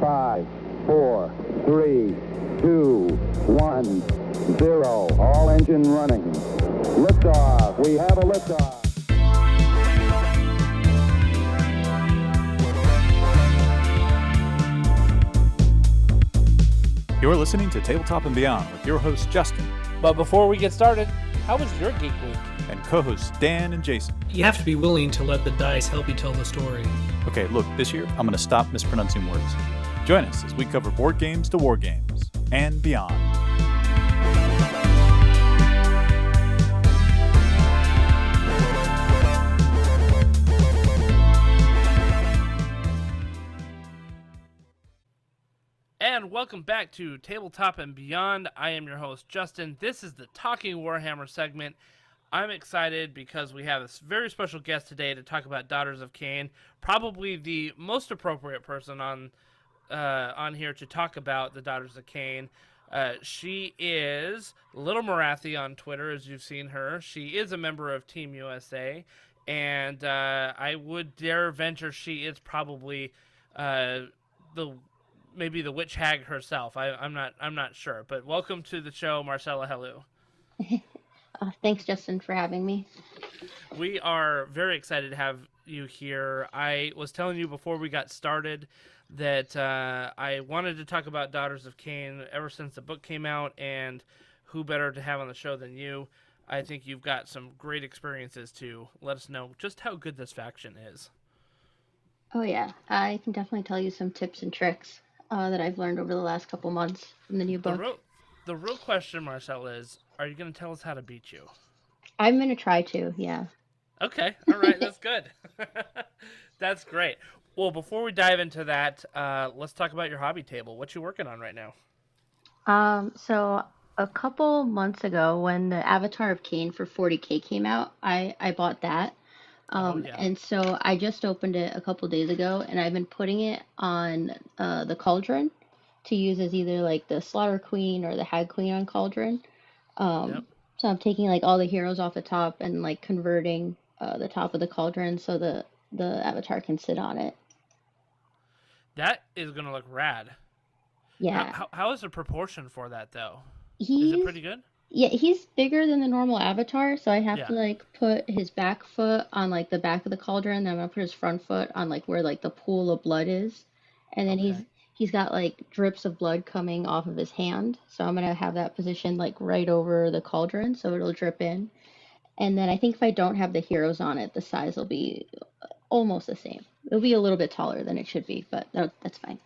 5, 4, 3, 2, 1, 0. All engine running. Liftoff. We have a liftoff. You're listening to Tabletop and Beyond with your host, Justin. But before we get started, how was your Geek Week? And co-hosts Dan and Jason. You have to be willing to let the dice help you tell the story. Okay, look, this year I'm going to stop mispronouncing words. Join us as we cover board games to war games and beyond. And welcome back to Tabletop and Beyond. I am your host, Justin. This is the Talking Warhammer segment. I'm excited because we have a very special guest today to talk about Daughters of Khaine. Probably the most appropriate person on here to talk about the Daughters of Khaine. She is Little Marathi on Twitter, as you've seen her. She is a member of Team USA, and I would dare venture she is probably maybe the witch hag herself. I'm not sure. But welcome to the show, Marcella Helu. Thanks, Justin, for having me. We are very excited to have you here. I was telling you before we got started that I wanted to talk about Daughters of Khaine ever since the book came out, and who better to have on the show than you. I think you've got some great experiences to let us know just how good this faction is. Oh, yeah. I can definitely tell you some tips and tricks that I've learned over the last couple months from the new book. The real question, Marcel, is, are you going to tell us how to beat you? I'm going to try to, yeah. Okay, all right, that's good. That's great. Well, before we dive into that, let's talk about your hobby table. What you working on right now? So a couple months ago, when the Avatar of Kane for 40K came out, I bought that. Yeah. And so I just opened it a couple days ago, and I've been putting it on the Cauldron to use as either like the Slaughter Queen or the Hag Queen on Cauldron. Yep. So I'm taking like all the heroes off the top and like converting the top of the Cauldron so the Avatar can sit on it. That is going to look rad. Yeah. How is the proportion for that, though? Is it pretty good? Yeah, he's bigger than the normal Avatar, so I have to like put his back foot on like the back of the Cauldron, then I'm gonna put his front foot on like where like the pool of blood is. And then he's got like drips of blood coming off of his hand. So I'm gonna have that positioned like right over the Cauldron so it'll drip in. And then I think if I don't have the heroes on it, the size will be almost the same. It'll be a little bit taller than it should be, but that's fine.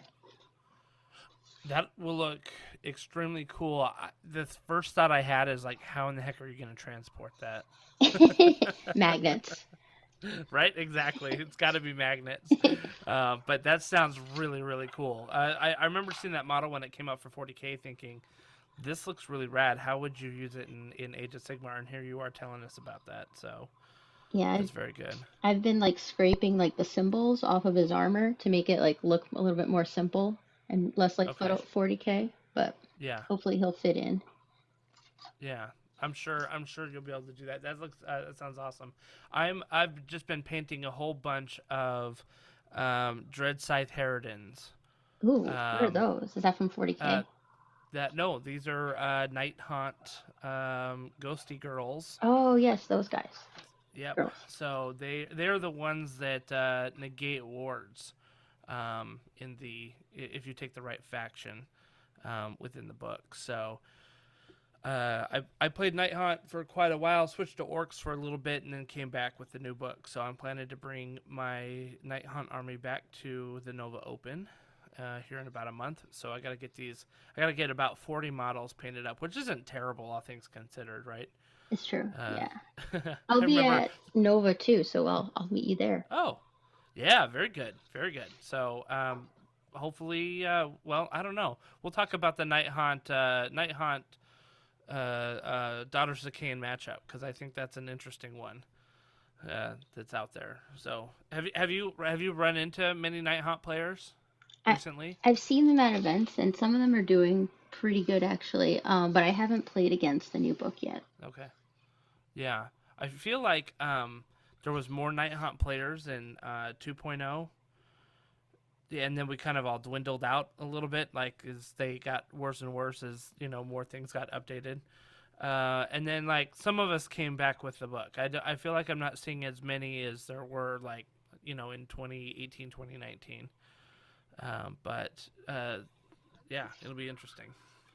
That will look extremely cool. The first thought I had is like, how in the heck are you going to transport that? Magnets. Right? Exactly. It's got to be magnets. But that sounds really, really cool. I remember seeing that model when it came out for 40K thinking, this looks really rad. How would you use it in Age of Sigmar? And here you are telling us about that. So yeah, it's very good. I've been like scraping like the symbols off of his armor to make it like look a little bit more simple and less like 40K, but yeah, hopefully he'll fit in. Yeah, I'm sure you'll be able to do that. That looks that sounds awesome. I've just been painting a whole bunch of Dread Scythe Harridans. Ooh, what are those? Is that from 40K? No, these are Night Haunt Ghosty Girls. Oh yes, those guys. Yep. Girls. So they're the ones that negate wards. If you take the right faction within the book. So I played Night Haunt for quite a while, switched to Orcs for a little bit, and then came back with the new book. So I'm planning to bring my Night Haunt army back to the Nova Open here in about a month. So I got to get about 40 models painted up, which isn't terrible, all things considered, right? It's true, yeah. I'll be at Nova too, so I'll meet you there. Oh, yeah, very good, very good. So hopefully, well, I don't know. We'll talk about the Night Haunt Daughters of Khaine matchup, because I think that's an interesting one that's out there. So have you run into many Night Haunt players recently? I've seen them at events, and some of them are doing pretty good actually. But I haven't played against the new book yet. Okay. Yeah, I feel like there was more Night Haunt players in 2.0. and then we kind of all dwindled out a little bit, like as they got worse and worse as more things got updated. And then like some of us came back with the book. I feel like I'm not seeing as many as there were like in 2018, 2019. But yeah, it'll be interesting,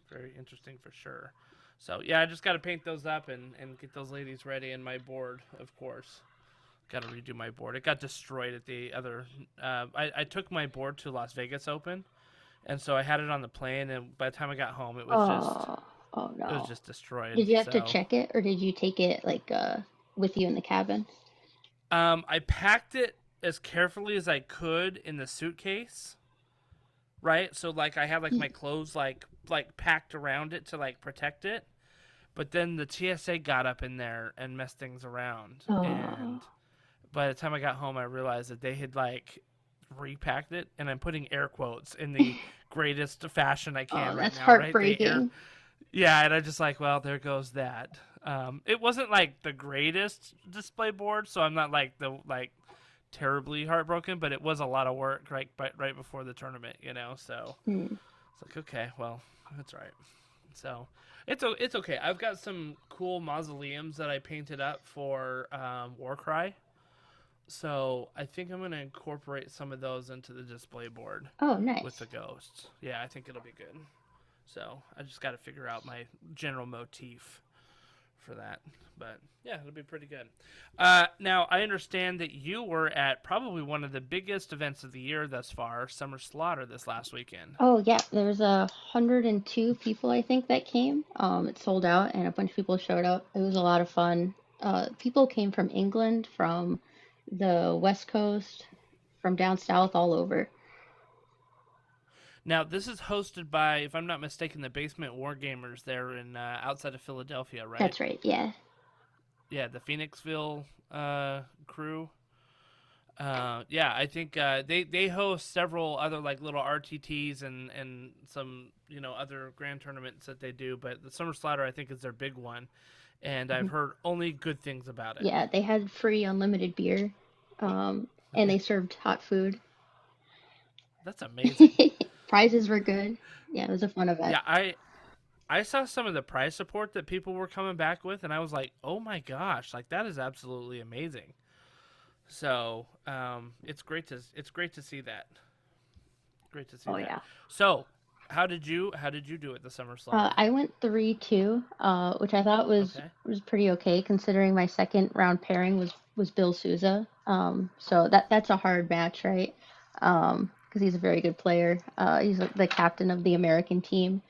very interesting for sure. So yeah, I just got to paint those up and get those ladies ready, and my board, of course. Got to redo my board. It got destroyed at the other. I took my board to Las Vegas Open, and so I had it on the plane. And by the time I got home, it was Oh no. it was just destroyed. Did you have to check it, or did you take it like with you in the cabin? I packed it as carefully as I could in the suitcase. Right, so like I had like my clothes like packed around it to like protect it, but then the TSA got up in there and messed things around. And by the time I got home, I realized that they had like repacked it, and I'm putting air quotes in the greatest fashion I can right now. That's heartbreaking. Right? Yeah, and I just like, well, there goes that. It wasn't like the greatest display board, so I'm not like terribly heartbroken, but it was a lot of work right before the tournament, so it's like, okay, well, that's right. So it's okay. I've got some cool mausoleums that I painted up for Warcry, so I think I'm going to incorporate some of those into the display board. Oh, nice. With the ghosts. Yeah, I think it'll be good. So I just got to figure out my general motif for that, but yeah, it'll be pretty good. Now I understand that you were at probably one of the biggest events of the year thus far, Summer Slaughter, this last weekend. Oh yeah, there was 102 people I think that came. It sold out, and a bunch of people showed up. It was a lot of fun. People came from England, from the West Coast, from down south, all over. Now, this is hosted by, if I'm not mistaken, the Basement Wargamers there in outside of Philadelphia, right? That's right, yeah. Yeah, the Phoenixville crew. Yeah, I think they host several other like little RTTs and some other grand tournaments that they do, but the Summer Slaughter I think is their big one, and I've heard only good things about it. Yeah, they had free unlimited beer, and they served hot food. That's amazing. Prizes were good. Yeah, it was a fun event. Yeah, I saw some of the prize support that people were coming back with, and I was like, oh my gosh, like that is absolutely amazing. So it's great to see that. Great to see that. Oh yeah. So how did you do at the Summer Slaughter? I went 3-2, which I thought was pretty okay considering my second round pairing was Bill Souza. So that's a hard match, right? Because he's a very good player. He's the captain of the American team.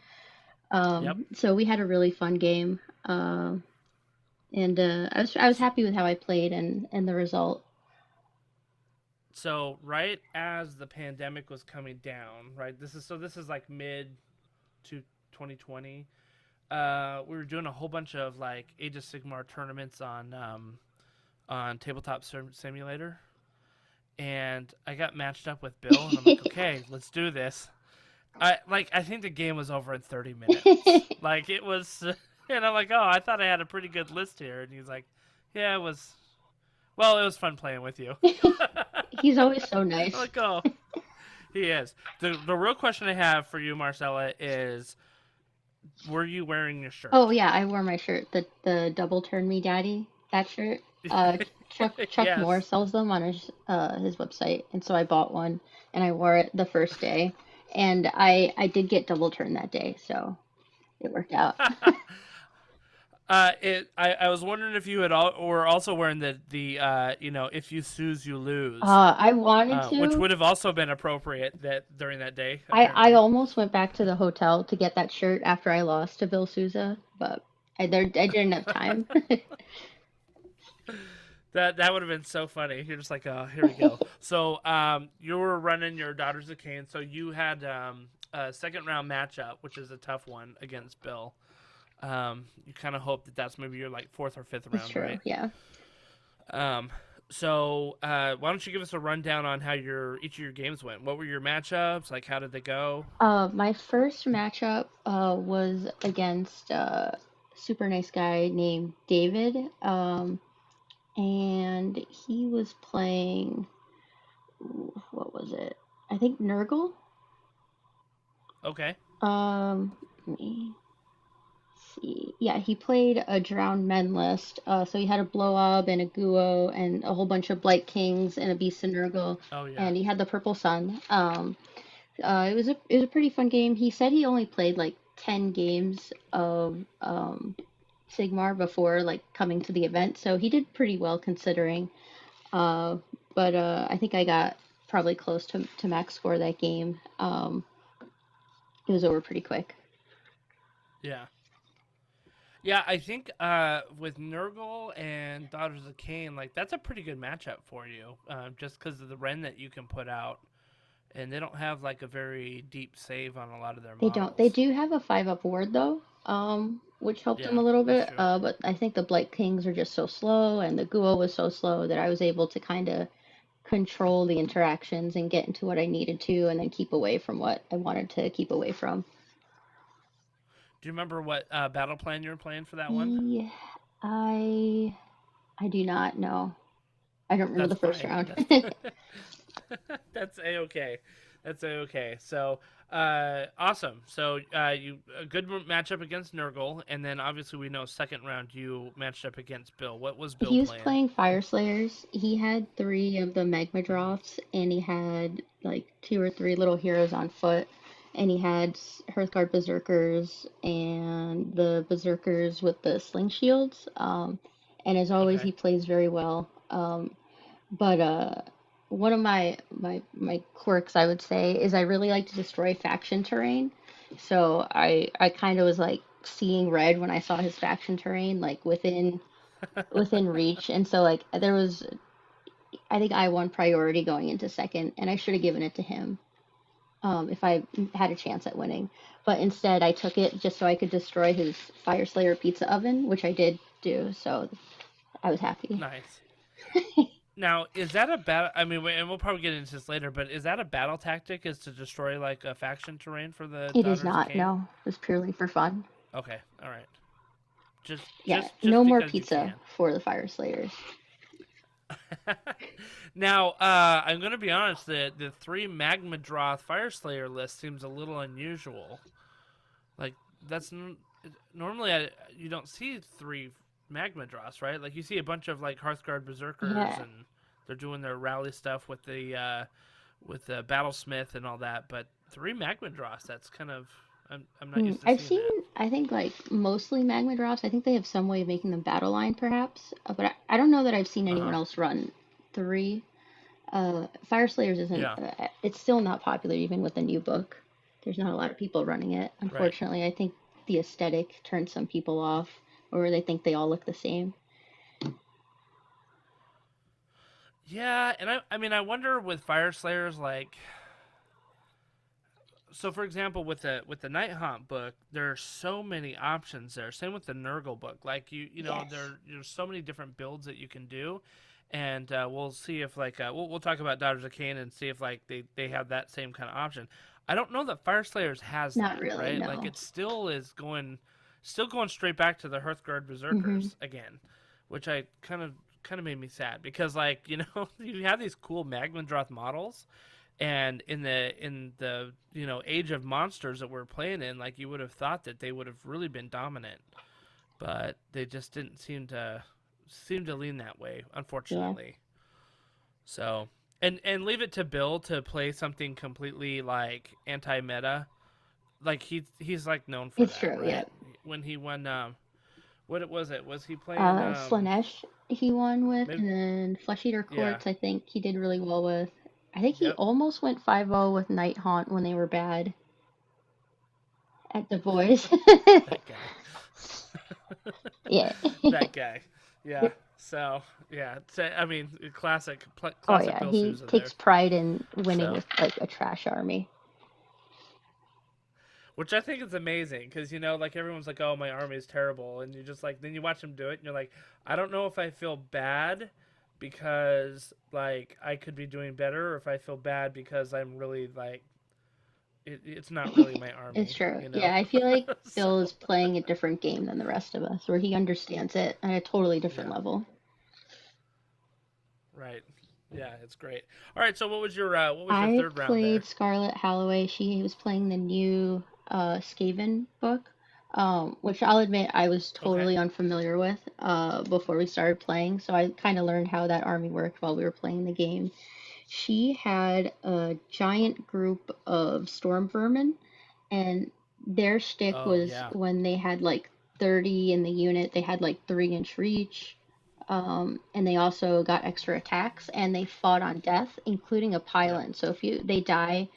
So we had a really fun game, and I was happy with how I played and the result. So right as the pandemic was coming down, right? This is like mid to 2020. We were doing a whole bunch of like Age of Sigmar tournaments on Tabletop Simulator. And I got matched up with Bill, and I'm like, okay, let's do this. I think the game was over in 30 minutes. Like, it was, and I'm like, oh, I thought I had a pretty good list here. And he's like, yeah, it was fun playing with you. He's always so nice. I'm like, oh, he is. The real question I have for you, Marcella, is, were you wearing your shirt? Oh, yeah, I wore my shirt, the Double Turn Me Daddy, that shirt. Chuck Yes. Moore sells them on his website, and so I bought one and I wore it the first day, and I did get double turn that day, so it worked out. I was wondering if you were also wearing the if you snooze you lose. I wanted to, which would have also been appropriate during that day. I almost went back to the hotel to get that shirt after I lost to Bill Souza, but I didn't have time. That would have been so funny. You're just like, oh, here we go. So you were running your Daughters of Khaine, so you had a second round matchup, which is a tough one against Bill. You kind of hope that that's maybe your like fourth or fifth round, true, right? Yeah. So why don't you give us a rundown on how each of your games went? What were your matchups? Like, how did they go? My first matchup was against a super nice guy named David. And he was playing, what was it? I I think Nurgle. Okay. Let me see. Yeah, he played a Drowned Men list. So he had a Blowob and a Guo and a whole bunch of Blight Kings and a Beast of Nurgle, Oh yeah. and he had the Purple Sun. It was a pretty fun game. He said he only played like 10 games of Sigmar before like coming to the event, so he did pretty well considering. Uh, but I think I got probably close to max score that game. It was over pretty quick. Yeah. Yeah, I think with Nurgle and Daughters of Khaine, like that's a pretty good matchup for you, just because of the Ren that you can put out, and they don't have like a very deep save on a lot of their They models. don't. They do have a 5-up ward though, which helped them Yeah, a little that's bit. true. But I think the Blight Kings are just so slow, and the Guo was so slow that I was able to kind of control the interactions and get into what I needed to, and then keep away from what I wanted to keep away from. Do you remember what battle plan you were playing for that one? Yeah, I do not know. I don't remember That's the first fine. round. That's a-okay. That's a-okay. So, awesome. So, you a good matchup against Nurgle, and then obviously we know second round you matched up against Bill. What was Bill He was playing? playing Fire Slayers. He had 3 of the Magma Mhm. Drops, and he had like 2 or 3 little heroes on foot. And he had Hearthguard Berserkers and the Berserkers with the Sling Shields. And as always, Okay. he plays very well. But one of my quirks, I would say, is I really like to destroy faction terrain. So I kind of was like seeing red when I saw his faction terrain, like within reach. And so like there was, I think I won priority going into second, and I should have given it to him if I had a chance at winning. But instead, I took it just so I could destroy his Fire Slayer pizza oven, which I did do. So I was happy. Nice. Now, is that a battle? I mean, and we'll probably get into this later, but is that a battle tactic? Is to destroy like a faction terrain for the It is Daughters of not. Khaine? No, it was purely for fun. Okay, all right. Just, Yeah, just, no just more because you pizza can. for the Fire Slayers. Now, I'm going to be honest. The 3 Magma Droth Fire Slayer list seems a little unusual. Like that's normally you don't see 3 Magma Droths, right? Like you see a bunch of like Hearthguard Berserkers, Yeah. and they're doing their rally stuff with the Battlesmith and all that. But 3 Magma Droths, that's kind of I'm not used to I've seeing seen, that. I think, like mostly Magma Drops. I think they have some way of making them battle line, perhaps. But I don't know that I've seen Uh anyone huh. else run 3. Fire Slayers isn't, Yeah. it's still not popular even with the new book. There's not a lot of people running it. Right. Unfortunately, I think the aesthetic turns some people off, or they think they all look the same. Yeah, and I mean I wonder with Fire Slayers like so for example with the Night Haunt book, there are so many options there. Same with the Nurgle book. Like you know Yes. there's so many different builds that you can do, and we'll see if like we'll talk about Daughters of Khaine and see if like they have that same kind of option. I don't know that Fire Slayers has Not that, really, right? Like no. it still going straight back to the Hearthguard Hmm. Berserkers again, which I kind of made me sad because like you know you have these cool Magmadroth models, and in the age of monsters that we're playing in, like you would have thought that they would have really been dominant, but they just didn't seem to lean that way, Yeah, unfortunately. So and leave it to Bill to play something completely like anti-meta. Like he's like known for it's that, true, yeah. right? When he won what was it? Was he playing Slanesh he won with, maybe and then Flesh Eater yeah. Courts, I think he did really well with. I think he Yep. almost went 5-0 with Night Haunt when they were bad at the boys. That guy. Yeah. That guy. Yeah. So yeah, I mean, Oh classic yeah, Bill he Souza takes there. pride in winning So, with like a trash army. which I think is amazing because like everyone's like, "Oh, my army is terrible," and you just like then you watch him do it, and you're like, "I don't know if I feel bad because like I could be doing better, or if I feel bad because I'm really like it's not really my It's army, true. you know." Yeah, I feel like So Bill is playing a different game than the rest of us, where he understands it at a totally different yeah, level. right. Yeah, it's great. All right, so what was your I third round there? played Scarlett Holloway. She was playing the new Skaven book, which I'll admit I was Okay. totally unfamiliar with before we started playing. So I kind of learned how that army worked while we were playing the game. She had a giant group of storm vermin, and their shtick Oh was yeah. when they had like 30 in the unit, they had like 3-inch reach. And they also got extra attacks, and they fought on death, including a Yep. pylon. So if they die,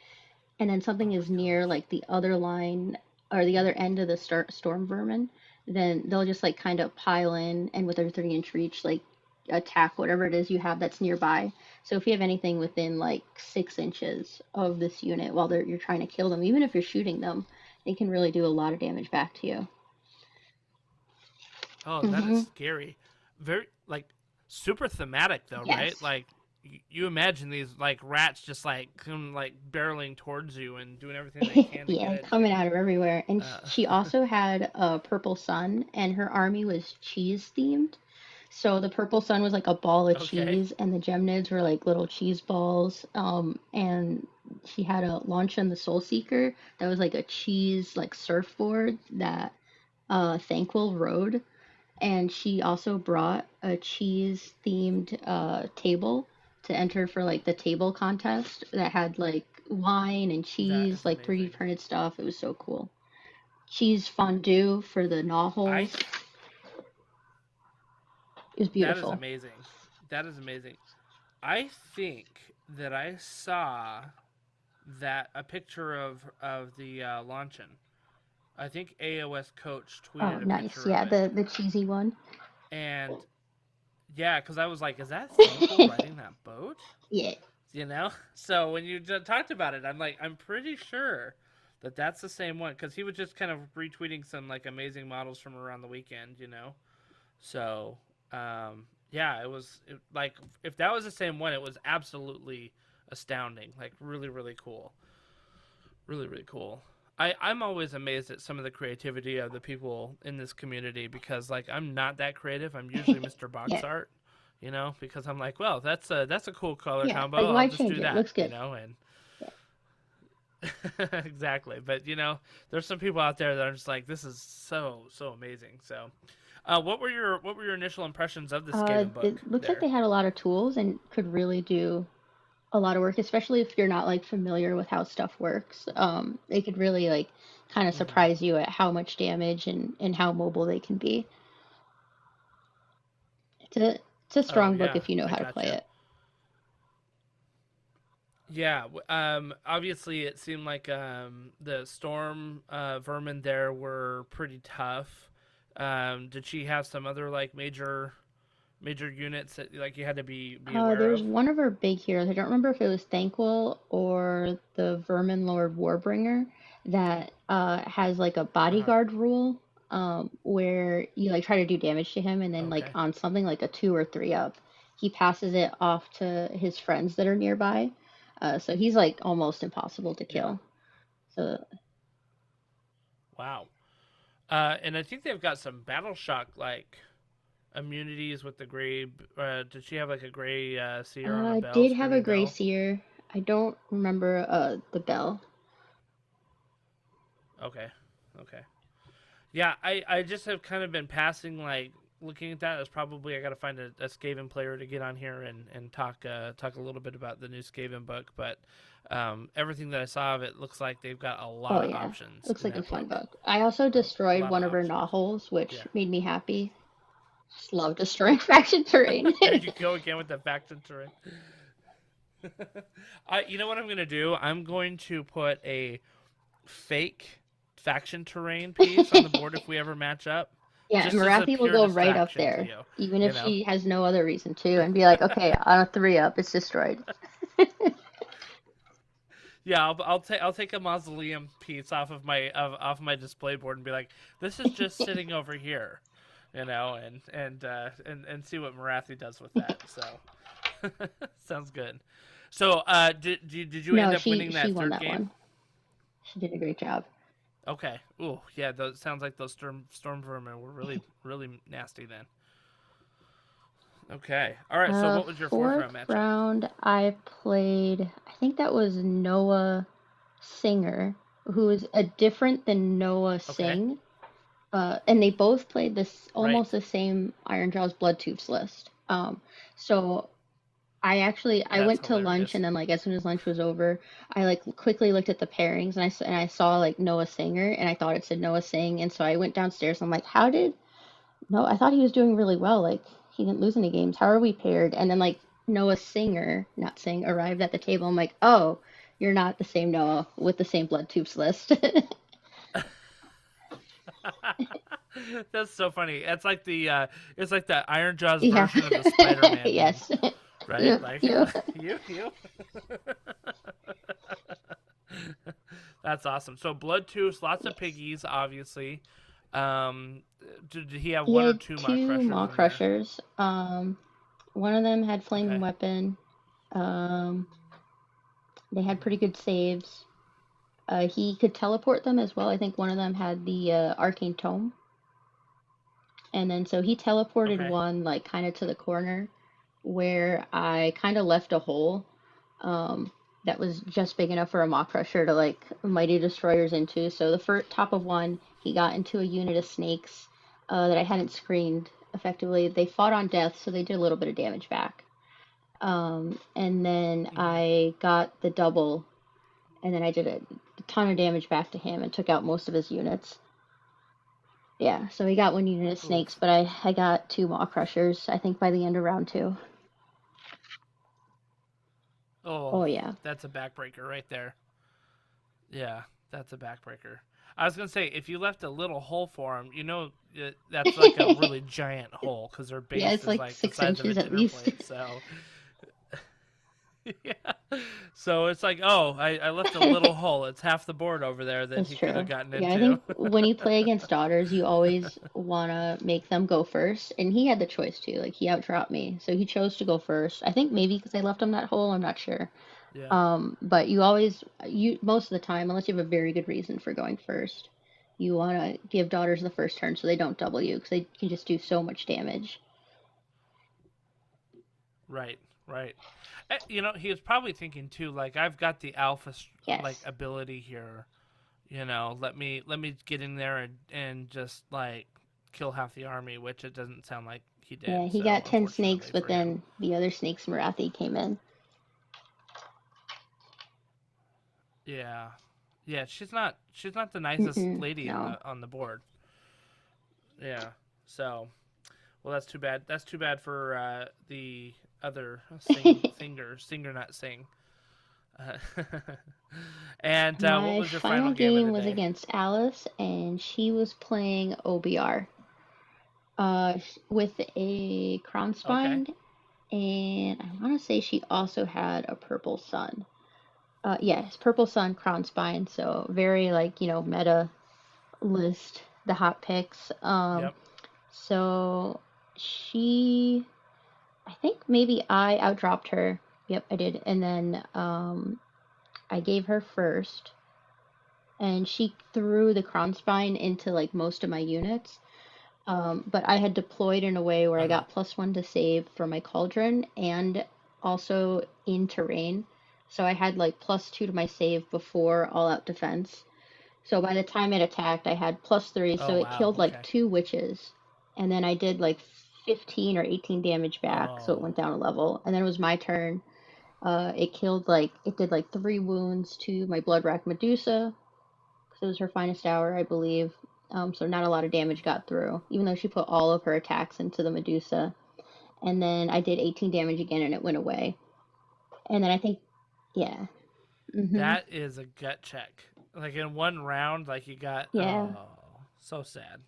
and then Oh something my is near gosh. like the other line or the other end of the storm vermin, then they'll just like kind of pile in and with their 3-inch reach, like attack whatever it is you have that's nearby. So if you have anything within like 6 inches of this unit while you're trying to kill them, even if you're shooting them, they can really do a lot of damage back to you. Oh, that is Hmm. scary. Very like super thematic though, right? Yes. Like you imagine these like rats just like come like barreling towards you and doing everything they can to get Yeah, at coming you. out of everywhere. And Uh, she also had a purple sun, and her army was cheese themed. So the purple sun was like a ball of okay. cheese, and the gemnids were like little cheese balls. And she had a launch on the Soul Seeker that was like a cheese like surfboard that Thanquil rode. And she also brought a cheese themed table to enter for like the table contest that had like wine and That cheese, is like 3D amazing. printed stuff. It was so cool. Cheese fondue for the gnaw I holes. It was That is beautiful. amazing. That is amazing. I think that I saw that a picture of the launcheon. I think AOS Coach Oh, tweeted a nice. picture of Yeah, it, the cheesy one. and yeah, because I was like, is that Thankful riding that boat? Yeah. You know. So when you talked about it, I'm like, I'm pretty sure that that's the same one because he was just kind of retweeting some like amazing models from around the weekend. So yeah, like if that was the same one, it was absolutely astounding. Like really, really cool. Really, really cool. I'm always amazed at some of the creativity of the people in this community because like I'm not that creative. I'm usually Mr. Box Yeah. Art, because I'm like, well, that's a cool color Yeah. Like, combo. I'll why just change do it? It that, looks good. and exactly. But there's some people out there that are just like, this is so amazing. So, what were your initial impressions of the Skaven book It looks like there? they had a lot of tools and could really do a lot of work, especially if you're not like familiar with how stuff works. They could really like kind of Hmm. surprise you at how much damage and how mobile they can be. It's a Oh strong book yeah, if you know I how to play gotcha. it. Yeah, obviously it seemed like the storm vermin there were pretty tough. Did she have some other like major units that like you had to be aware There's of? one of our big heroes. I don't remember if it was Thanquil or the Vermin Lord Warbringer that has like a Uh-huh. bodyguard rule, where you like try to do damage to him, and then like Okay. on something like a 2 or 3 up, he passes it off to his friends that are nearby. So he's like almost impossible to Yeah. kill. So Wow. And I think they've got some battle shock like immunities with the gray. Did she have like a gray seer on the bell, did have a screaming gray bell? seer. I don't remember the bell. Okay. Okay. Yeah, I just have kind of been passing like looking at that as probably I got to find a Skaven player to get on here and talk a little bit about the new Skaven book. But everything that I saw of it looks like they've got a Oh lot of yeah, options looks in like a that fun book. book. I also A destroyed lot of one of her options. knotholes, which Yeah. made me happy. Just love destroying faction terrain. There you go again with the faction terrain. You know what I'm gonna do? I'm going to put a fake faction terrain piece on the board if we ever match up, Yeah, just as a Marathi will pure go right up distraction to there, you. even You if know. she has no other reason to, and be like, okay, on a 3 up, it's destroyed. Yeah, I'll take a mausoleum piece off my display board and be like, this is just sitting over here, and see what Marathi does with that. So sounds good. So did you end No, up she winning she that won third that game? one. She did a great job. Okay. Ooh, yeah. Those sounds like those storm vermin were really really nasty then. Okay. All right. So what was your fourth round Fourth matchup? round, I played, I think that was Noah Singer, who is a different than Noah Okay. Singh. And they both played this Right. almost the same Iron Jaws Bloodtooths list. So I That's went to lunch, hilarious. and then like as soon as lunch was over, I like quickly looked at the pairings, and I saw like Noah Singer, and I thought it said Noah Singh, and so I went downstairs. And I'm like, how did no? I thought he was doing really well. Like he didn't lose any games. How are we paired? And then like Noah Singer, not Singh, arrived at the table. I'm like, oh, you're not the same Noah with the same Bloodtooths list. That's so funny. It's like the Iron Jaws Yeah. version of the Spider-Man meme, Yes. right? You, Like you. you. That's awesome. So Bloodtooth, lots of piggies, obviously. Did he have He one or had two Maw two Crushers Maw in there? Crushers. One of them had Flaming Okay. Weapon. Um, they had pretty good saves. He could teleport them as well. I think one of them had the Arcane Tome. And then so he teleported Okay. one like kind of to the corner where I kind of left a hole that was just big enough for a Maw Crusher to like Mighty Destroyers into. So the first top of one, he got into a unit of snakes that I hadn't screened effectively. They fought on death, so they did a little bit of damage back. And then Hmm. I got the double, and then I did a ton of damage back to him and took out most of his units. Yeah, so he got one unit of snakes, Oof. but I got two Maw Crushers, I think, by the end of round two. Oh, Oh, yeah. that's a backbreaker right there. Yeah, that's a backbreaker. I was gonna say if you left a little hole for him, that's like a really giant hole because their Yeah, base it's is like like the six size of a inches at dinner least. plate. So yeah. So it's like, oh, I left a little hole. It's half the board over there that That's he could have true. gotten Yeah, I into. think when you play against daughters, you always want to make them go first. And he had the choice too. Like, he outdropped me. So he chose to go first. I think maybe because I left him that hole. I'm not sure. Yeah. But most of the time, unless you have a very good reason for going first, you want to give daughters the first turn so they don't double you because they can just do so much damage. Right. Right. He was probably thinking too, like I've got the alpha like Yes. ability here. Let me get in there and just like kill half the army, which it doesn't sound like he Yeah, did. he So got 10 snakes, unfortunately but for him. then the other snakes, Marathi, came in. Yeah, yeah. She's not the nicest Mm-mm, lady no. on the board. Yeah. So, well, that's too bad. That's too bad for the other singer, not sing. Uh, and what My was your final final game of the game was day? against Alice, and she was playing OBR with a Crown Okay. Spine, and I want to say she also had a Purple Sun. Yes, Purple Sun, Crown Spine, so very like, meta list, the hot picks. Yep. So she, I think maybe I outdropped her. Yep, I did. And then I gave her first, and she threw the Crown Spine into like most of my units. But I had deployed in a way where Uh I huh. got +1 to save for my cauldron and also in terrain. So I had like +2 to my save before all out defense. So by the time it attacked, I had +3. Oh So it wow. killed like Okay. 2 witches. And then I did like 15 or 18 damage back. So it Oh. went down a level. And then it was my turn. It did like 3 wounds to my Blood Rack Medusa, because it was her finest hour, I believe. So not a lot of damage got through, even though she put all of her attacks into the Medusa. And then I did 18 damage again, and it went away. And then I think, yeah, That is a gut check. Like in one round, like you got, yeah. oh, so sad.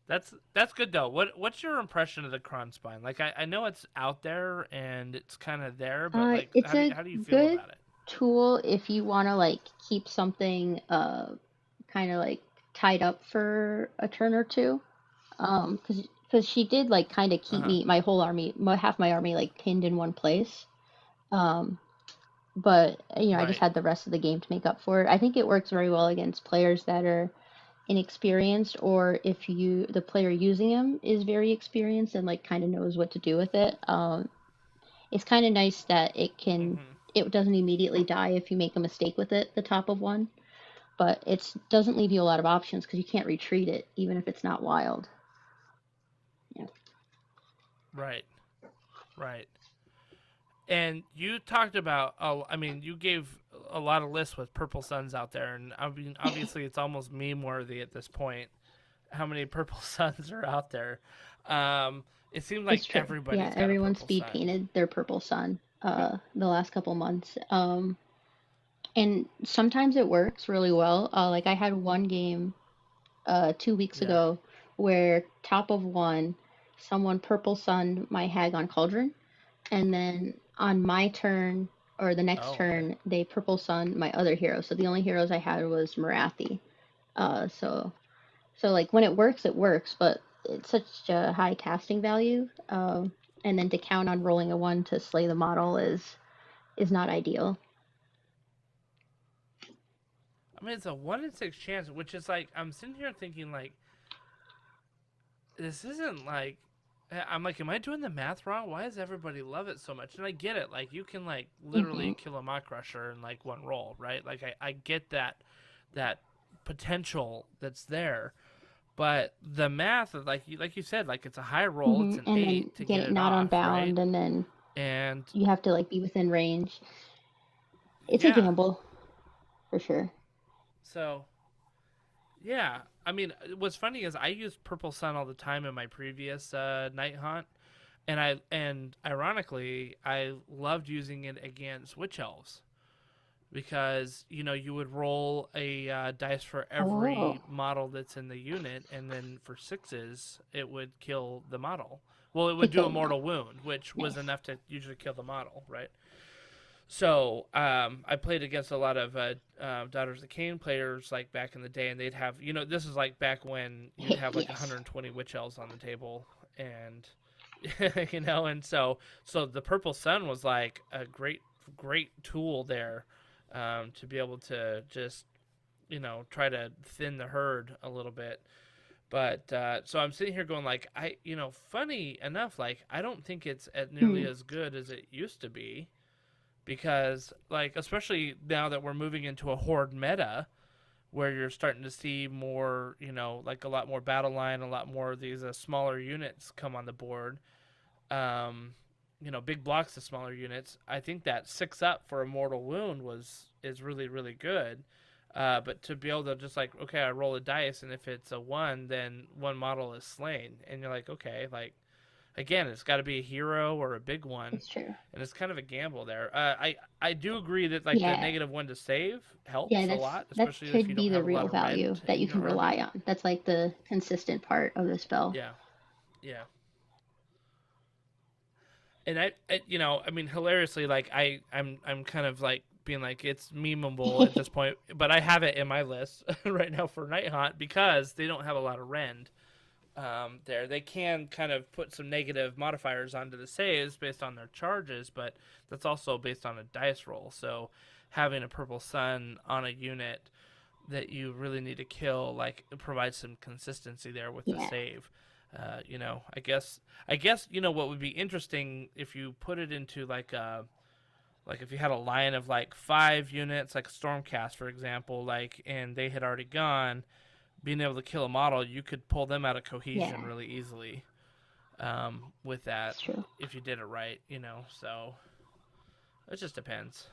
That's good though. What's your impression of the Kron Spine? Like I know it's out there and it's kind of there, but like It's a how do you feel good about it? tool if you want to like keep something kind of like tied up for a turn or two. Because she did like kind of Uh keep huh. my whole army, half my army like pinned in one place. Um, but I just Right. had the rest of the game to make up for it. I think it works very well against players that are inexperienced, or if the player using him is very experienced and like kind of knows what to do with it. It's kind of nice that it doesn't immediately die if you make a mistake with it, the top of one, but it doesn't leave you a lot of options because you can't retreat it even if it's not wild. Yeah. Right. And you talked about, you gave a lot of lists with purple suns out there, and I mean, obviously it's almost meme worthy at this point. How many purple suns are out there? It seems like everybody's got everyone a purple speed sun. painted their purple sun the last couple months. And sometimes it works really well. Like I had one game 2 weeks ago where top of one, someone purple sun my hag on Cauldron, and then on my turn or the next turn they purple sun my other hero. So the only heroes I had was Marathi. So like when it works, but it's such a high casting value. And then to count on rolling a 1 to slay the model is not ideal. I mean, it's a 1 in 6 chance, which is like, I'm sitting here thinking like, this isn't like, I'm like, am I doing the math wrong? Why does everybody love it so much? And I get it. Like, you can like literally kill a Maw Crusher in like 1 roll, right? Like, I get that potential that's there. But the math, like you said, like it's a high roll, it's an and 8 to get it not off, on bound, right? and you have to like be within range. It's a gamble, for sure. So, yeah, I mean, what's funny is I used Purple Sun all the time in my previous Night Haunt, and ironically, I loved using it against Witch Elves. Because, you would roll a dice for every model that's in the unit, and then for 6s, it would kill the model. Well, it would do a mortal wound, which was enough to usually kill the model, right? So, I played against a lot of Daughters of Khaine players, like, back in the day, and they'd have, this is, like, back when you'd have, like, 120 Witch Elves on the table, and, and so the Purple Sun was, like, a great tool there. To be able to just, try to thin the herd a little bit. But, so I'm sitting here going like, funny enough, like, I don't think it's nearly as good as it used to be. Because, like, especially now that we're moving into a horde meta, where you're starting to see more, like a lot more battle line, a lot more of these smaller units come on the board. Big blocks of smaller units. I think that 6 up for a mortal wound is really, really good. But to be able to just like, okay, I roll a dice, and if it's a 1, then 1 model is slain. And you're like, okay, like, again, it's got to be a hero or a big one. That's true. And it's kind of a gamble there. I do agree that like the -1 to save helps a lot, especially that if you could be don't the have a real lot of value rend that you in can your rely army. on. That's like the consistent part of the spell. Yeah. And I mean, hilariously, like I'm kind of like being like it's memeable at this point, but I have it in my list right now for Night Haunt because they don't have a lot of rend. There, they can kind of put some negative modifiers onto the saves based on their charges, but that's also based on a dice roll. So having a Purple Sun on a unit that you really need to kill, like, it provides some consistency there with the save. I guess what would be interesting if you put it into like if you had a line of like 5 units, like Stormcast, for example, like, and they had already gone, being able to kill a model, you could pull them out of cohesion really easily with that if you did it right, so it just depends.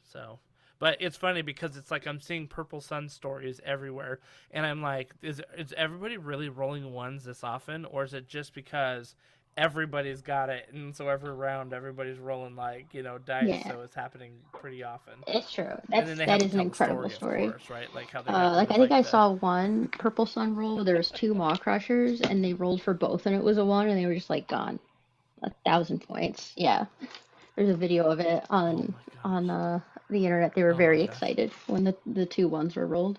So, but it's funny because it's like I'm seeing Purple Sun stories everywhere, and I'm like, is everybody really rolling 1s this often, or is it just because everybody's got it, and so every round everybody's rolling like dice, so it's happening pretty often. It's true. That is an incredible story. Of course, right? Like how they I think I saw one Purple Sun roll where there was 2 Maw Crushers, and they rolled for both, and it was a 1, and they were just like gone, 1,000 points. Yeah, there's a video of it on the internet. They were very excited when the 2 1s were rolled.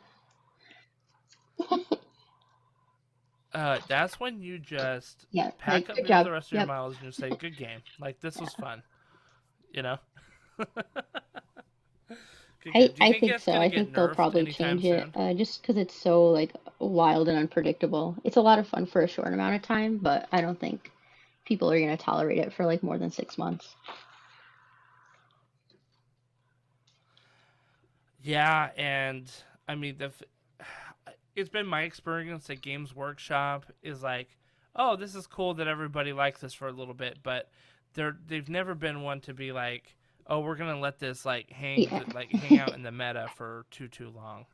That's when you just pack up the rest of your miles and just say, good game. Like, this was fun. Good, good. Do you I think think that's so. gonna I get think they'll nerfed probably anytime change it, soon? just because it's so like wild and unpredictable. It's a lot of fun for a short amount of time, but I don't think people are gonna tolerate it for like more than 6 months. Yeah, and I mean it's been my experience that Games Workshop is like, oh, this is cool that everybody likes this for a little bit, but they've never been one to be like, oh, we're gonna let this Yeah. hang out in the meta for too long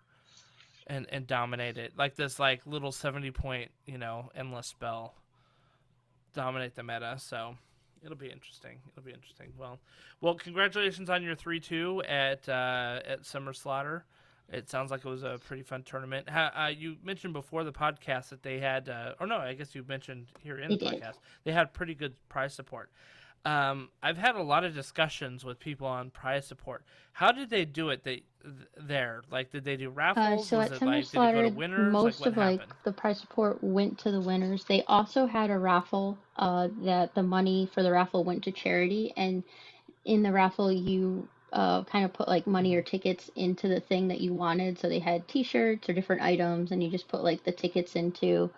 and dominate it, like this like little 70 point endless spell dominate the meta. So it'll be interesting. It'll be interesting. Well, congratulations on your 3-2 at Summer Slaughter. It sounds like it was a pretty fun tournament. You mentioned before the podcast that they had, or no, I guess you mentioned here in They the did. podcast, they had pretty good prize support. I've had a lot of discussions with people on prize support. How did they do it? There, like, did they do raffles? So Was at it Summer like, did it go to Slaughter, winners? Like, most what of like happened? the prize support went to the winners. They also had a raffle, that the money for the raffle went to charity, and in the raffle you kind of put like money Mm-hmm. or tickets into the thing that you wanted. So they had t-shirts or different items, and you just put like the tickets into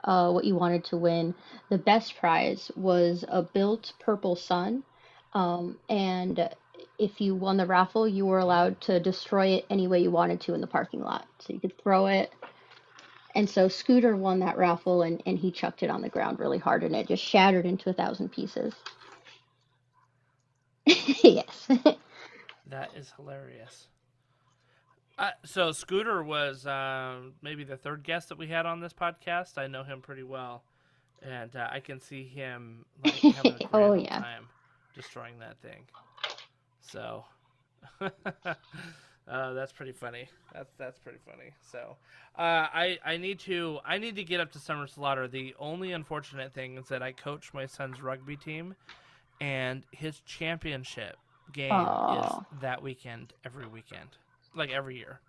what you wanted to win. The best prize was a built purple sun, and if you won the raffle, you were Oh, allowed to destroy it any way you wanted to in the parking lot. So you could throw it. And so Scooter won that raffle, and he chucked it on the ground really hard, and it just shattered into 1,000 pieces. Yes. that is hilarious. So Scooter was maybe the third guest that we had on this podcast. I know him pretty well, and I can see him like having a Oh, grand old yeah. time destroying that thing. So that's pretty funny. That's pretty funny. So I need to get up to Summer Slaughter. The only unfortunate thing is that I coach my son's rugby team, and his championship game is Oh. that weekend every weekend, like every year.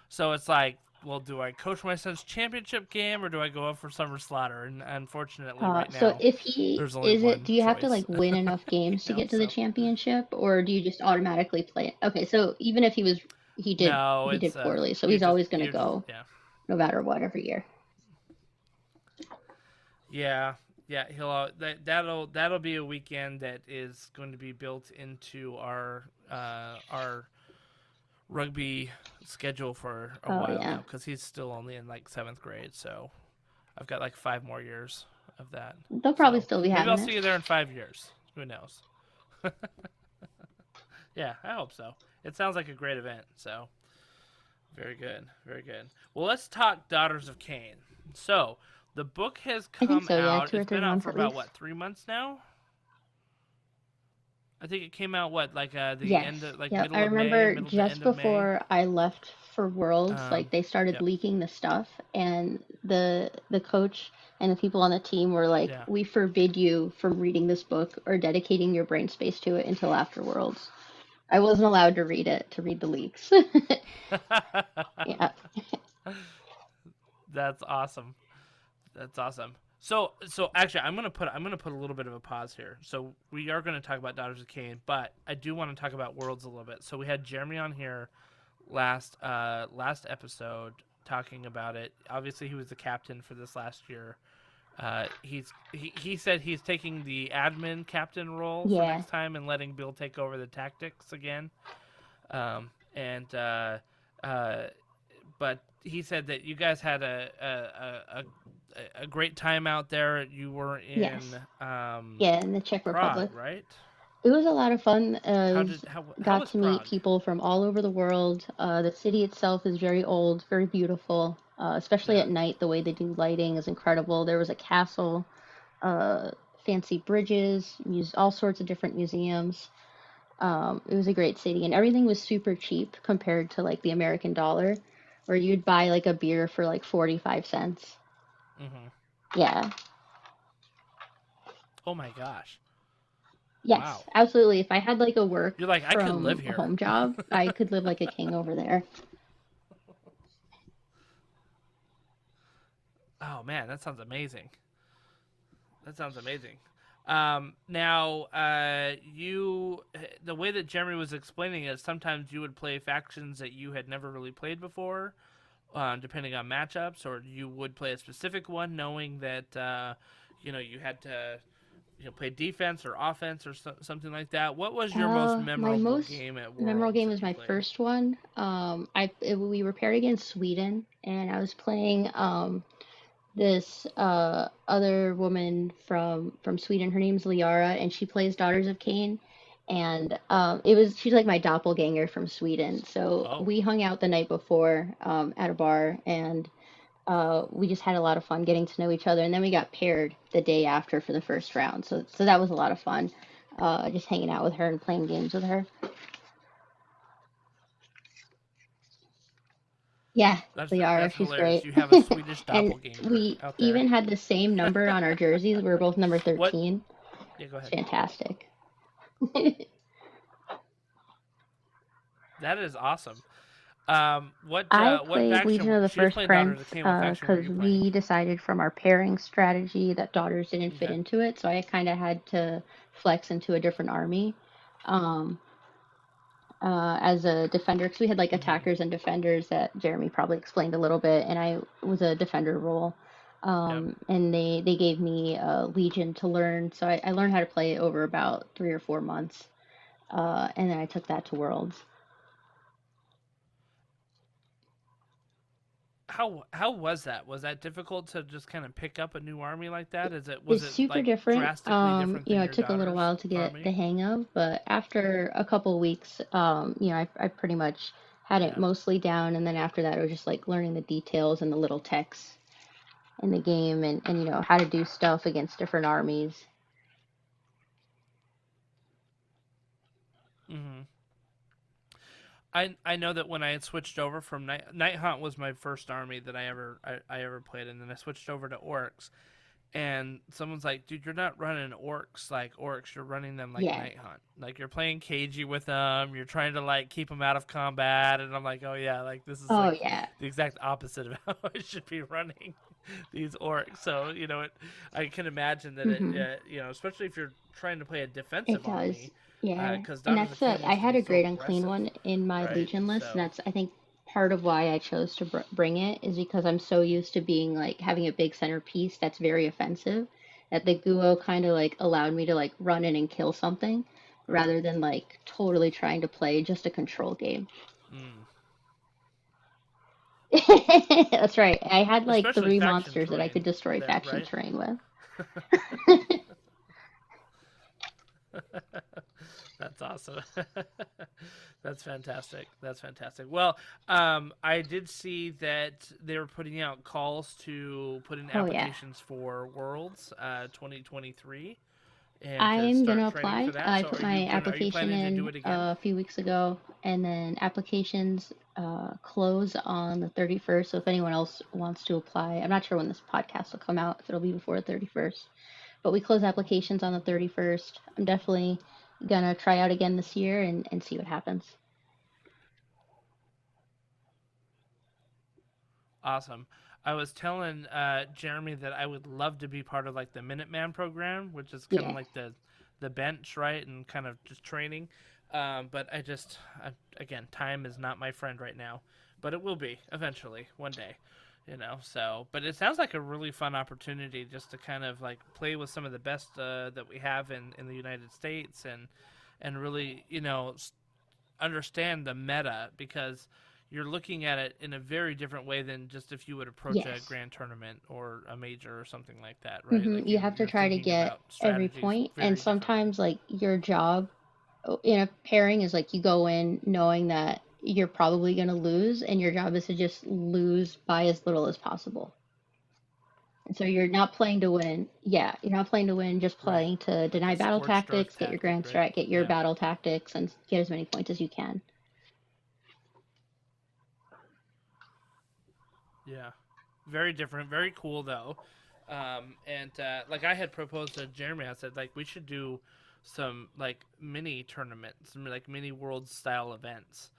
So it's like, well, do I coach my son's championship game or do I go up for Summer Slaughter? And unfortunately, right So now, if he there's only is it, one do you have to choice. like win enough games to get to the So championship, or do you just automatically play it? Okay, so even if no, he did it's poorly, so he's always gonna you're just go yeah. no matter what every year. Yeah, yeah, that'll be a weekend that is going to be built into our rugby schedule for a Oh while yeah, now because he's still only in like 7th grade. So I've got like 5 more years of that. they'll probably So still be maybe I'll having it. see you there in 5 years. Who knows? Yeah, I hope so. It sounds like a great event. So very good, very good. Well, let's talk Daughters of Khaine. So the book has I think come so. Yeah, out. two or It's three been out months for at about least. what, 3 months now? I think it came out what, like the Yes. end of like Yep. middle I of May, remember middle to just end of May. before I left for Worlds, like they started Yep. leaking the stuff, and the coach and the people on the team were like, Yeah. "We forbid you from reading this book or dedicating your brain space to it until after Worlds." I wasn't allowed to read it, to read the leaks. Yeah. That's awesome. That's awesome. So actually, I'm gonna put a little bit of a pause here. So we are gonna talk about Daughters of Khaine, but I do want to talk about Worlds a little bit. So we had Jeremy on here last episode talking about it. Obviously, he was the captain for this last year. He said he's taking the admin captain role for Yeah. next time and letting Bill take over the tactics again. And but he said that you guys had a great time out there. You were in Yes. Yeah, in the Czech Prague, Republic. right? It was a lot of fun. How Got was to meet Prague? people from all over the world. The city itself is very old, very beautiful. Especially Yeah. at night, the way they do lighting is incredible. There was a castle, uh, fancy bridges, all sorts of different museums. It was a great city, and everything was super cheap compared to like the American dollar, where you'd buy like a beer for like 45 cents. Mm-hmm. Yeah. Oh my gosh! Yes, Wow. absolutely. If I had like a work You're like, I could live from here. home job, I could live like a king over there. Oh man, that sounds amazing. That sounds amazing. Now, the way that Jeremy was explaining it, sometimes you would play factions that you had never really played before, depending on matchups, or you would play a specific one knowing that, you had to play defense or offense or something like that. What was your most My memorable most game at memorable Worlds game that was you my played? first one. We were paired against Sweden, and I was playing this other woman from Sweden. Her name's Liara, and she plays Daughters of Khaine. And she's like my doppelganger from Sweden. So Oh, we hung out the night before at a bar, and we just had a lot of fun getting to know each other. And then we got paired the day after for the first round. So that was a lot of fun, just hanging out with her and playing games with her. Yeah, Liara, that's she's hilarious. great. You have a Swedish And doppelganger we out there. even had the same number on our jerseys. We were both number What? 13. Yeah, go It's ahead. fantastic. That is awesome. What I what played Legion of the she was First playing Daughters Prince of Khaine? What faction were because you playing? we decided from our pairing strategy that Daughters didn't fit Okay. into it, so I kind of had to flex into a different army. Um, as a defender, because we had like Mm-hmm. attackers and defenders that Jeremy probably explained a little bit, and I was a defender role. Yep. And they gave me Legion to learn, so I learned how to play it over about 3 or 4 months, and then I took that to Worlds. How was that? Was that difficult to just kind of pick up a new army like that? Was It's it super like different. drastically different than It your took a little daughter's while to get the army? hang of, but after a couple weeks, I pretty much had it Yeah. mostly down, and then after that, it was just like learning the details and the little techs in the game, and how to do stuff against different armies. Mm-hmm. I know that when I had switched over from Night Hunt was my first army that I ever played, and then I switched over to Orcs, and someone's like, "Dude, you're not running orcs like orcs. You're running them like Yeah. Night Hunt. Like you're playing cagey with them. You're trying to like keep them out of combat." And I'm like, "Oh yeah, like this is Oh like yeah. the exact opposite of how I should be running these orcs." So I can imagine that Hmm. especially if you're trying to play a It defensive does. army, Yeah. because And Daughters of Khaine I wants to had be a so great unclean aggressive, one in my right? Legion list, and So that's, I think, part of why I chose to bring it is because I'm so used to being like having a big centerpiece that's very offensive that the Guo kind of like allowed me to like run in and kill something rather than like totally trying to play just a control game. mm. That's right. I had like Especially three faction monsters that I could terrain destroy there, faction right? terrain with. That's awesome. That's fantastic. That's fantastic. Well, I did see that they were putting out calls to put in Oh yeah. applications for Worlds 2023 and to I'm start gonna training for apply. that. I So put my are you application planning to do in it again? a few weeks ago, and then applications close on the 31st. So if anyone else wants to apply, I'm not sure when this podcast will come out, if it'll be before the 31st, but we close applications on the 31st. I'm definitely gonna try out again this year and see what happens. Awesome. I was telling Jeremy that I would love to be part of like the Minuteman program, which is kind of Yeah. like the bench, right, and kind of just training. But again, time is not my friend right now, but it will be eventually, one day, So, but it sounds like a really fun opportunity just to kind of like play with some of the best that we have in the United States and really, understand the meta because you're looking at it in a very different way than just if you would approach a Yes. grand tournament or a major or something like that, right? Like You have to you're try to thinking get about every strategies point, and very differently. sometimes like your job in a pairing is like you go in knowing that you're probably going to lose, and your job is to just lose by as little as possible. And so you're not playing to win. Yeah, you're not playing to win, just Right. playing to Like deny a battle scorched earth tactics, get your tactic, grand right? strat, get your Yeah. battle tactics, and get as many points as you can. Yeah. Very different, very cool though. And like I had proposed to Jeremy, I said like we should do some like mini tournaments, like mini world style events,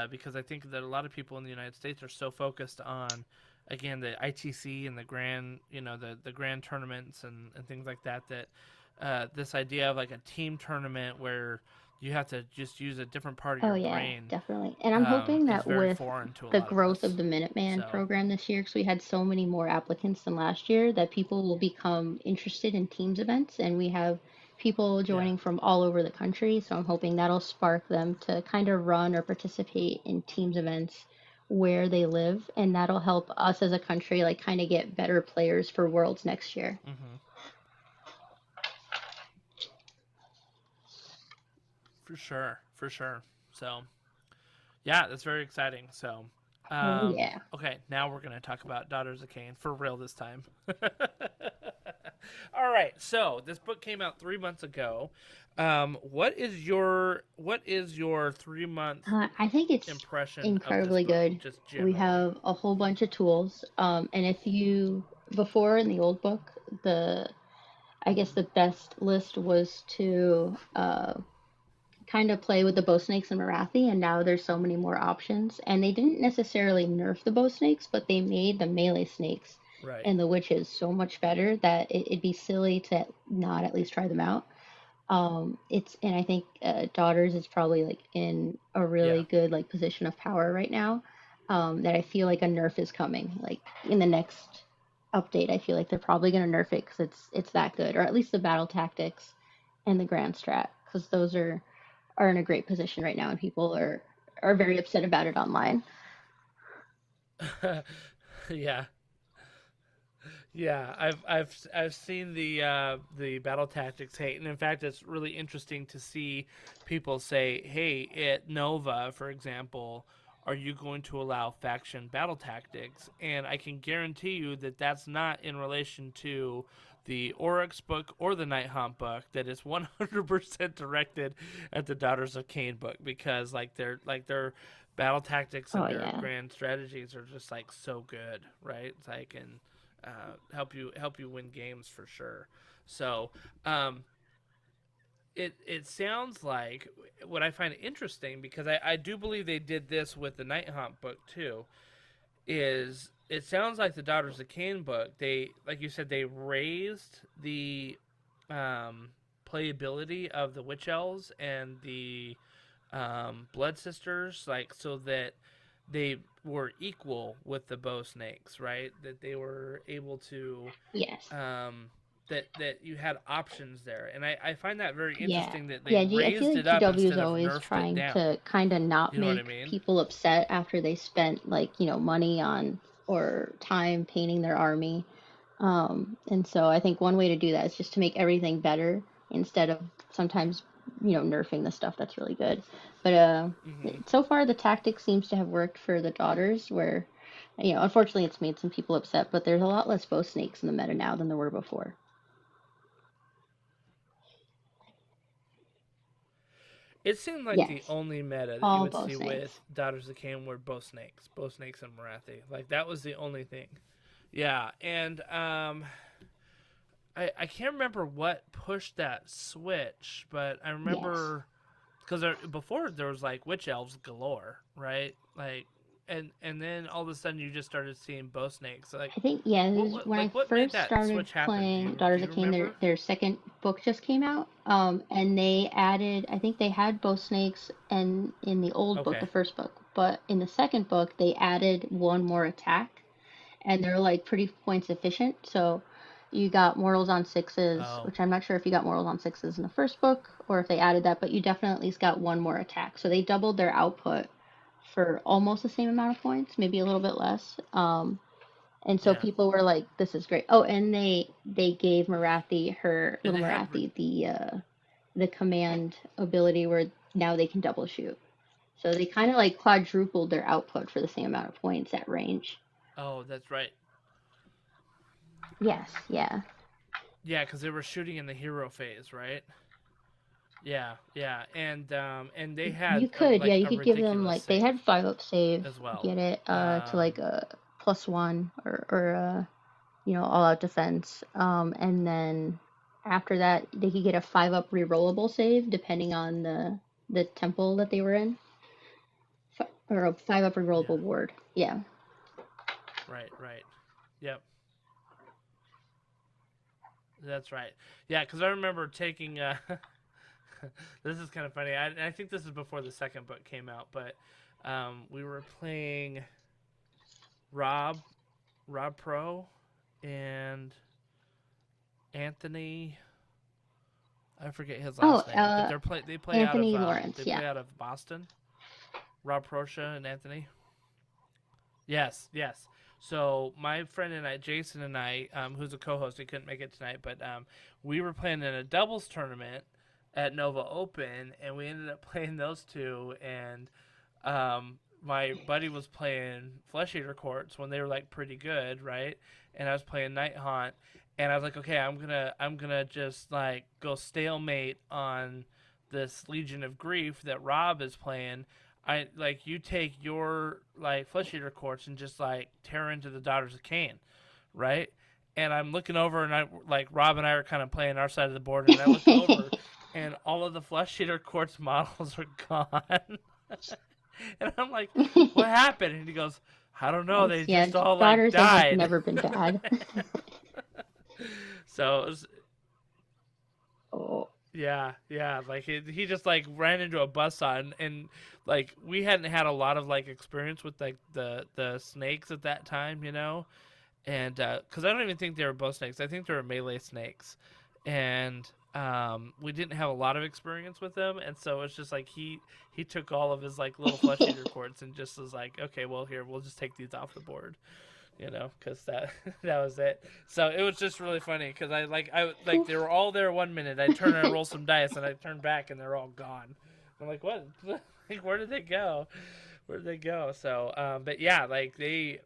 because I think that a lot of people in the United States are so focused on, again, the ITC and the grand, the grand tournaments and things like that this idea of like a team tournament where you have to just use a different part of Oh your yeah, brain definitely. And I'm hoping is that very with foreign to a the lot of growth of us. the Minuteman So program this year, because we had so many more applicants than last year, that people will become interested in teams events, and we have people yeah, joining from all over the country. So I'm hoping that'll spark them to kind of run or participate in teams events where they live, and that'll help us as a country like kind of get better players for Worlds next year. hmm for sure, for sure. So yeah, that's very exciting. So Oh yeah. okay, now we're gonna talk about Daughters of Khaine for real this time. All right, so this book came out 3 months ago. What is your 3 month I think it's impression of this incredibly book, good. just We generally? have a whole bunch of tools. And if you, before in the old book, I guess hmm the best list was to kind of play with the bow snakes and Marathi, and now there's so many more options. And they didn't necessarily nerf the bow snakes, but they made the melee snakes Right. and the witches so much better that it'd be silly to not at least try them out. It's and I think Daughters is probably like in a really Yeah. good like position of power right now. That I feel like a nerf is coming. Like in the next update, I feel like they're probably gonna nerf it because it's that good, or at least the battle tactics and the grand strat, because those are in a great position right now, and people are very upset about it online. Yeah. Yeah, I've seen the battle tactics hate, and in fact, it's really interesting to see people say, "Hey, at Nova, for example, are you going to allow faction battle tactics?" And I can guarantee you that that's not in relation to the Oryx book or the Night Haunt book. That is 100% directed at the Daughters of Khaine book, because their battle tactics Oh and their yeah, grand strategies are just like so good, right? It's like and help you win games for sure. So it sounds like what I find interesting, because I do believe they did this with the Night Haunt book too. Is it sounds like the Daughters of Khaine book, they, like you said, they raised the playability of the Witch Elves and the Blood Sisters, like so that they were equal with the bow snakes, right? That they were able to yes. that you had options there, and I find that very Yeah. interesting that they Yeah, I feel raised like it up GW is instead of always nerfed it trying down. to kind of not You know what I make mean? people upset after they spent like, money on or time painting their army. And so I think one way to do that is just to make everything better instead of sometimes, nerfing the stuff that's really good. But hmm so far the tactic seems to have worked for the daughters where, unfortunately it's made some people upset, but there's a lot less bow snakes in the meta now than there were before. It seemed like the Yes, only meta that you all would bow see snakes. with Daughters of Khaine were bow snakes and Marathi. Like that was the only thing. Yeah, and I can't remember what pushed that switch, but I Yes. remember because before there was like witch elves galore, right? Like, and then all of a sudden you just started seeing bow snakes. Like, I think yeah, what when I like what made first that started switch happen? playing Do Daughters you of Khaine, their remember? their second book just came out, and they added. I think they had bow snakes, and in the old book, the Okay. first book, but in the second book, they added one more attack, and they're like pretty points efficient. So you got mortals on sixes, Oh, which I'm not sure if you got mortals on sixes in the first book or if they added that, but you definitely at least got one more attack. So they doubled their output for almost the same amount of points, maybe a little bit less. And so yeah. people were like, "This is great." Oh, and they gave Marathi her And little they had Marathi the command ability where now they can double shoot. So they kind of like quadrupled their output for the same amount of points at range. oh, that's right. Yes, yeah. Yeah, because they were shooting in the hero phase, right? Yeah, yeah, and they had You could, yeah, like you a could give them ridiculous like they save had 5 up save, as well. get it to Um, like a +1 or all out defense. And then after that they could get a 5 up rerollable save depending on the temple that they were in. Or a 5 up yeah, rerollable ward. Yeah. right, right. Yep. That's right. Yeah, because I remember taking. This is kind of funny. I think this is before the second book came out, but we were playing Rob Pro, and Anthony. I forget his last name, but they play Anthony out of Lawrence. they play out of Boston. Rob Proscia and Anthony. Yes. So my friend and I, Jason and I, who's a co-host, he couldn't make it tonight, but we were playing in a doubles tournament at Nova Open, and we ended up playing those two. And my buddy was playing Flesh Eater Courts when they were like pretty good, right? And I was playing Night Haunt, and I was like, okay, I'm gonna just like go stalemate on this Legion of Grief that Rob is playing. I like you take your like Flesh Eater Courts and just like tear into the Daughters of Khaine, right? And I'm looking over, and I like Rob and I are kind of playing our side of the board, and I look over, and all of the Flesh Eater Courts models are gone. And I'm like, what happened? And he goes, I don't know. They just all like died. Have never been bad. So it was, oh. Yeah, like he just like ran into a buzzsaw, and like we hadn't had a lot of like experience with like the snakes at that time, you know, and because I don't even think they were bow snakes, I think they were melee snakes, and we didn't have a lot of experience with them, and so it's just like he took all of his like little Flesh Eater Courts and just was like, okay, well here we'll just take these off the board. You know, because that was it. So it was just really funny because I they were all there 1 minute. I turn and roll some dice, and I turn back, and they're all gone. I'm like, what? Like, where did they go? So, but yeah, like they've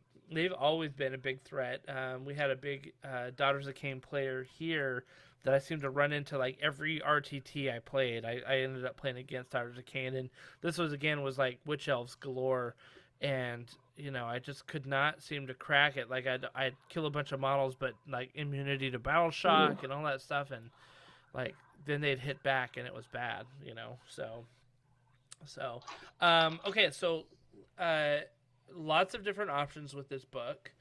always been a big threat. We had a big Daughters of Khaine player here that I seemed to run into like every RTT I played. I ended up playing against Daughters of Khaine, and this was like witch elves galore, and you know, I just could not seem to crack it. Like I'd kill a bunch of models, but like immunity to battle shock and all that stuff, and like then they'd hit back and it was bad, you know. So okay, so lots of different options with this book.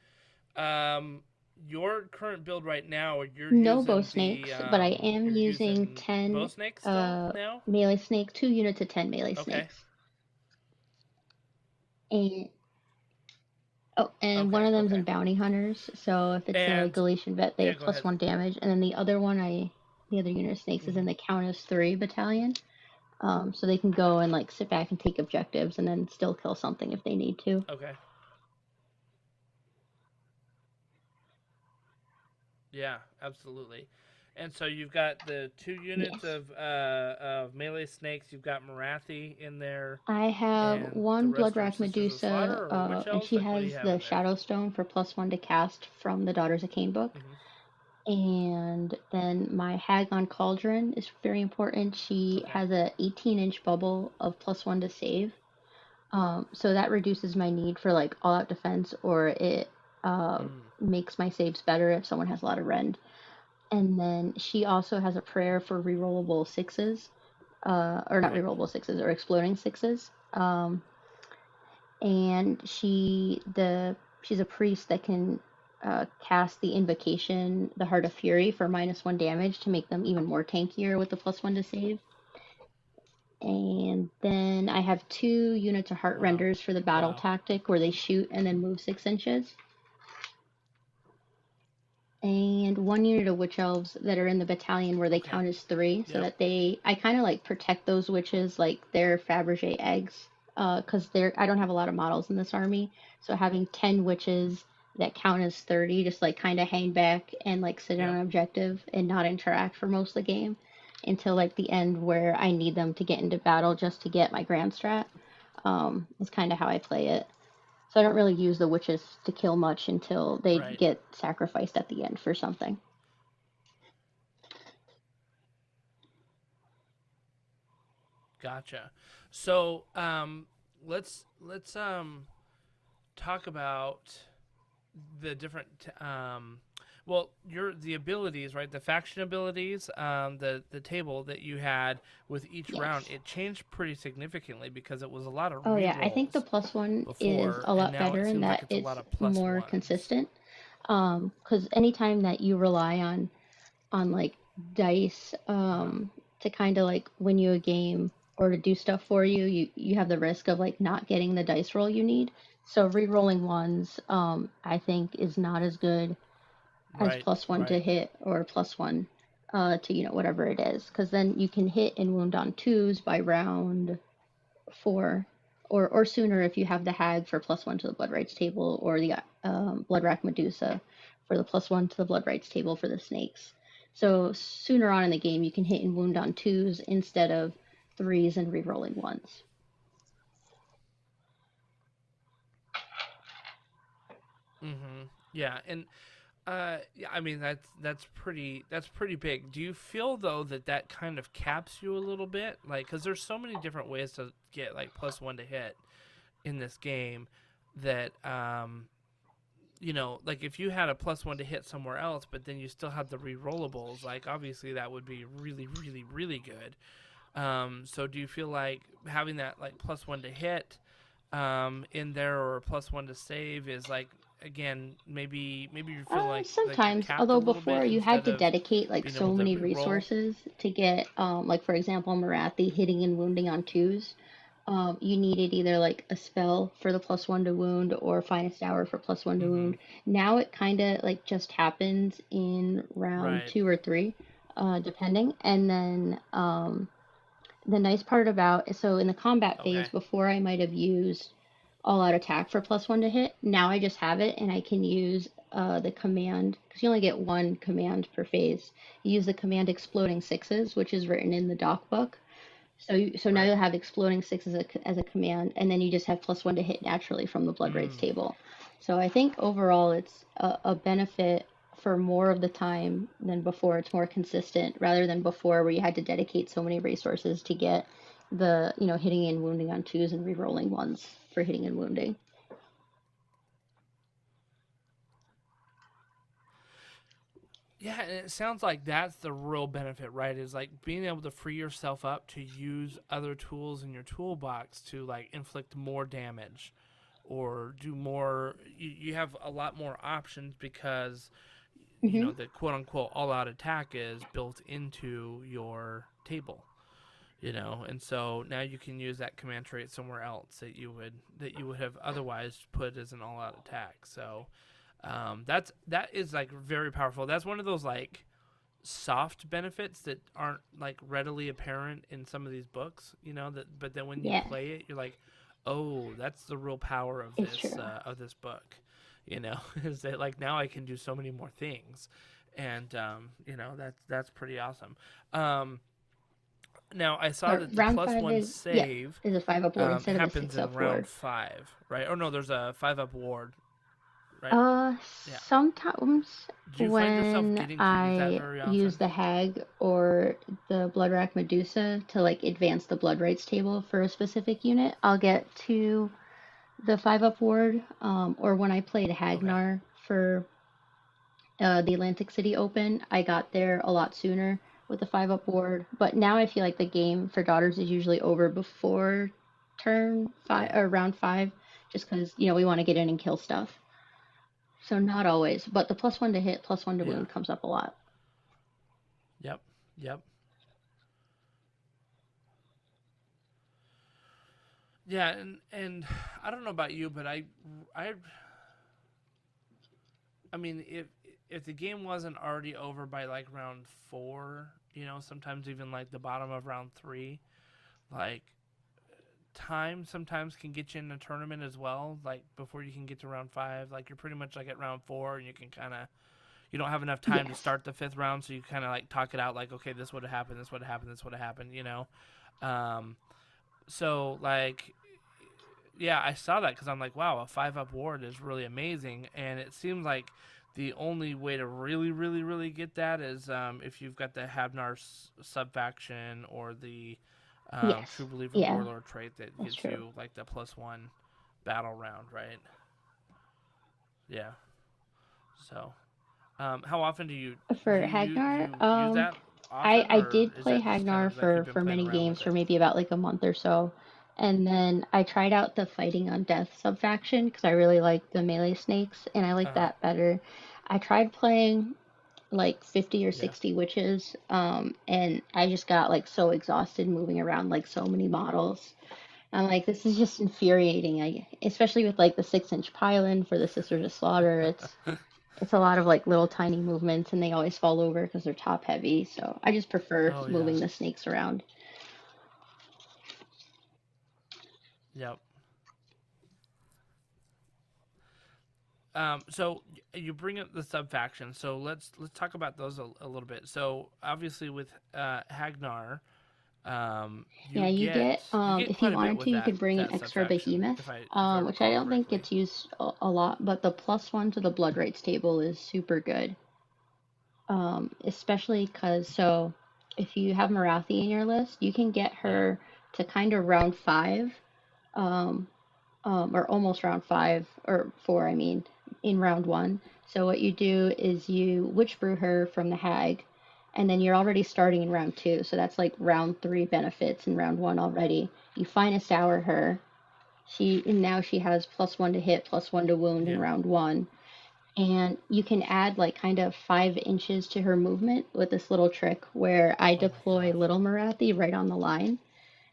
Your current build right now, you're no using bow snakes, but I am using 10 bow snakes still now? Melee snake, 2 units of 10 melee snakes. And one of them's in Bounty Hunters, so if it's a Galatian vet, they have +1 damage. And then the other unit of snakes is in the Countess 3 battalion, so they can go and like sit back and take objectives and then still kill something if they need to. Okay. Yeah, absolutely. And so you've got the 2 units of melee snakes. You've got Marathi in there. I have one Bloodwrack Medusa, and she has the Shadow Stone for +1 to cast from the Daughters of Khaine book. Mm-hmm. And then my Hagon Cauldron is very important. She has a 18-inch bubble of +1 to save. So that reduces my need for like all-out defense, or it makes my saves better if someone has a lot of rend. And then she also has a prayer for rerollable 6s, or not rerollable 6s, or exploding 6s. And she's a priest that can cast the invocation, the Heart of Fury, for -1 damage to make them even more tankier with the +1 to save. And then I have 2 units of Heart Renders for the battle tactic, where they shoot and then move 6 inches. And 1 unit of witch elves that are in the battalion where they count as 3, so that I kind of like protect those witches like they're Fabergé eggs, because I don't have a lot of models in this army, so having 10 witches that count as 30 just like kind of hang back and like sit on an objective and not interact for most of the game until like the end where I need them to get into battle just to get my grand strat, is kind of how I play it. So I don't really use the witches to kill much until they get sacrificed at the end for something. Gotcha. So let's talk about the different the abilities, right? The faction abilities, the table that you had with each round, it changed pretty significantly because it was a lot of I think the +1 is a lot better in that it's more consistent. Because anytime that you rely on like dice to kind of like win you a game or to do stuff for you. You have the risk of like not getting the dice roll you need. So re-rolling ones, I think, is not as good as Right, +1 to right. hit or +1 to whatever it is, because then you can hit and wound on twos by round 4 or sooner if you have the hag for +1 to the blood rights table, or the blood rack medusa for the +1 to the blood rights table for the snakes. So sooner on in the game you can hit and wound on twos instead of threes and re-rolling ones. Yeah, and yeah, I mean that's pretty big. Do you feel though that kind of caps you a little bit, like because there's so many different ways to get like +1 to hit in this game that like if you had a +1 to hit somewhere else, but then you still had the re-rollables, like obviously that would be really really really good. So do you feel like having that like +1 to hit in there or a +1 to save is like again maybe you feel like you're Sometimes, capped a although little before bit you had instead to of dedicate like being so able to many re-roll. resources to get, like for example, Marathi hitting and wounding on twos. You needed either like a spell for the +1 to wound or finest hour for +1 to Mm-hmm. wound. Now it kind of like just happens in round Right. 2 or 3, depending. And then the nice part about, so in the combat phase Okay. before I might have used all out attack for +1 to hit. Now I just have it and I can use the command, because you only get one command per phase. You use the command exploding sixes, which is written in the doc book. So now Right. you'll have exploding sixes as a command, and then you just have +1 to hit naturally from the blood rates Mm. table. So I think overall it's a benefit for more of the time than before. It's more consistent rather than before where you had to dedicate so many resources to get the hitting and wounding on twos and re-rolling ones for hitting and wounding. Yeah, and it sounds like that's the real benefit, right? Is like being able to free yourself up to use other tools in your toolbox to like inflict more damage or do more. You have a lot more options because Hmm. the quote unquote all out attack is built into your table. And so now you can use that command trait somewhere else that you would have otherwise put as an all out attack. So that is like very powerful. That's one of those like soft benefits that aren't like readily apparent in some of these books. But then when you Yeah, play it, you're like, oh, that's the real power of it's this true. book. Is that like now I can do so many more things, and that's pretty awesome. Now I saw that the Round plus five one is, yeah, save is a 5-up ward instead of a happens 6 in up round ward. 5, right? Oh no, there's a 5-up ward, right? Uh, Yeah. Sometimes Do you find yourself when getting to use that I very use often? the hag or the blood rack medusa to like advance the blood rights table for a specific unit, I'll get to the 5-up ward. Or when I played Okay. Hagnar for the Atlantic City Open, I got there a lot sooner with the 5-up ward. But now I feel like the game for Daughters is usually over before turn 5 Yeah. or round 5, just because we want to get in and kill stuff. So not always, but the +1 to hit, +1 to Yeah. wound comes up a lot. Yep. Yep. Yeah, and I don't know about you, but I mean if the game wasn't already over by like round 4, sometimes even like the bottom of round 3, like time sometimes can get you in a tournament as well, like before you can get to round 5, like you're pretty much like at round 4 and you can kind of you don't have enough time to Yes. start the 5th round, so you kind of like talk it out like, okay, this would have happened, this would have happened, this would have happened. um so like yeah, I saw that because I'm like, wow, a 5-up ward is really amazing, and it seems like the only way to really, really, really get that is if you've got the Habnar sub faction or the True Yes. Believer Yeah, Warlord trait that that's gives true. you like the +1 battle round, right? Yeah. So, how often do For you Hagnar, use that I often, I or did is play that just kind Hagnar of like for you've been for playing many around games with for it? maybe about like a month or so, and then I tried out the Fighting on Death subfaction because I really like the melee snakes and I like Uh huh. that better. I tried playing like 50 or 60 witches, and I just got like so exhausted moving around like so many models. I'm like, this is just infuriating. Especially with like the 6-inch pylon for the Sisters of Slaughter, it's a lot of like little tiny movements, and they always fall over because they're top heavy. So I just prefer Oh yeah. moving the snakes around. Yep. So you bring up the sub factions, so let's talk about those a little bit. So obviously with Hagnar, you get if you quite a bit wanted with to, you that could bring an that extra sub-faction, behemoth, if I which I recall don't think correctly. gets used a lot, but the +1 to the blood rights table is super good. Especially because, so if you have Marathi in your list, you can get her to kind of round 5, um, or almost round 5, or 4, I mean, in round 1. So what you do is you witch brew her from the hag, and then you're already starting in round 2. So that's like round 3 benefits in round 1 already. You fine sour her. Now she has +1 to hit, +1 to wound in round 1. And you can add like kind of 5 inches to her movement with this little trick where I deploy Little Marathi right on the line.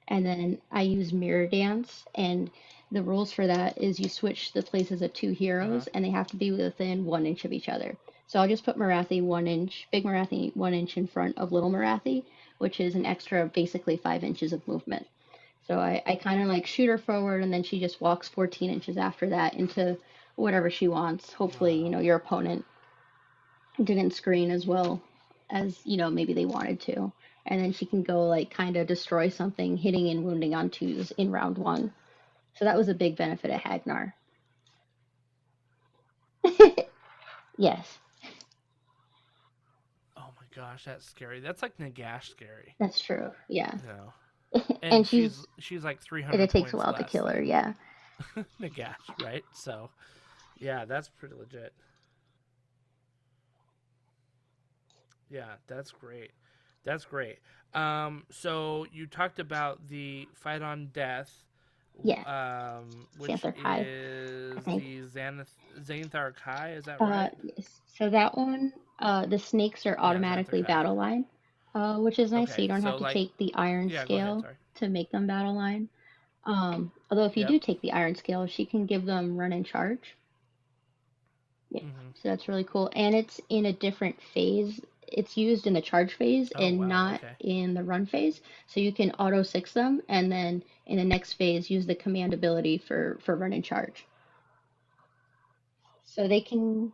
And then I use Mirror Dance. And the rules for that is you switch the places of 2 heroes, and they have to be within 1 inch of each other. So I'll just put Marathi 1 inch, Big Marathi 1 inch in front of Little Marathi, which is an extra basically 5 inches of movement. So I kind of like shoot her forward, and then she just walks 14 inches after that into whatever she wants. Hopefully, your opponent didn't screen as well as, maybe they wanted to. And then she can go like kind of destroy something, hitting and wounding on 2s in round 1. So that was a big benefit of Hagnar. Yes. Oh my gosh, that's scary. That's like Nagash scary. That's true. Yeah. And she's like 300 it takes points a while less to kill her, than yeah. Nagash, right? So, yeah, that's pretty legit. Yeah, that's great. That's great. So you talked about the Fight on Death, Yeah. which Xanthar Kai, is I think. the Xanthar Kai, is that right? So that one, the snakes are Yeah, Xanthar automatically Kai. battle line, which is nice. So Okay, you don't so have to like, take the iron yeah, go ahead, scale sorry. to make them battle line. Although if you Yep. do take the iron scale, she can give them run and charge. Yeah, so that's really cool. And it's in a different phase. It's used in the charge phase Oh, and wow, not okay. in the run phase. So you can auto 6 them, and then in the next phase use the command ability for run and charge. So they can,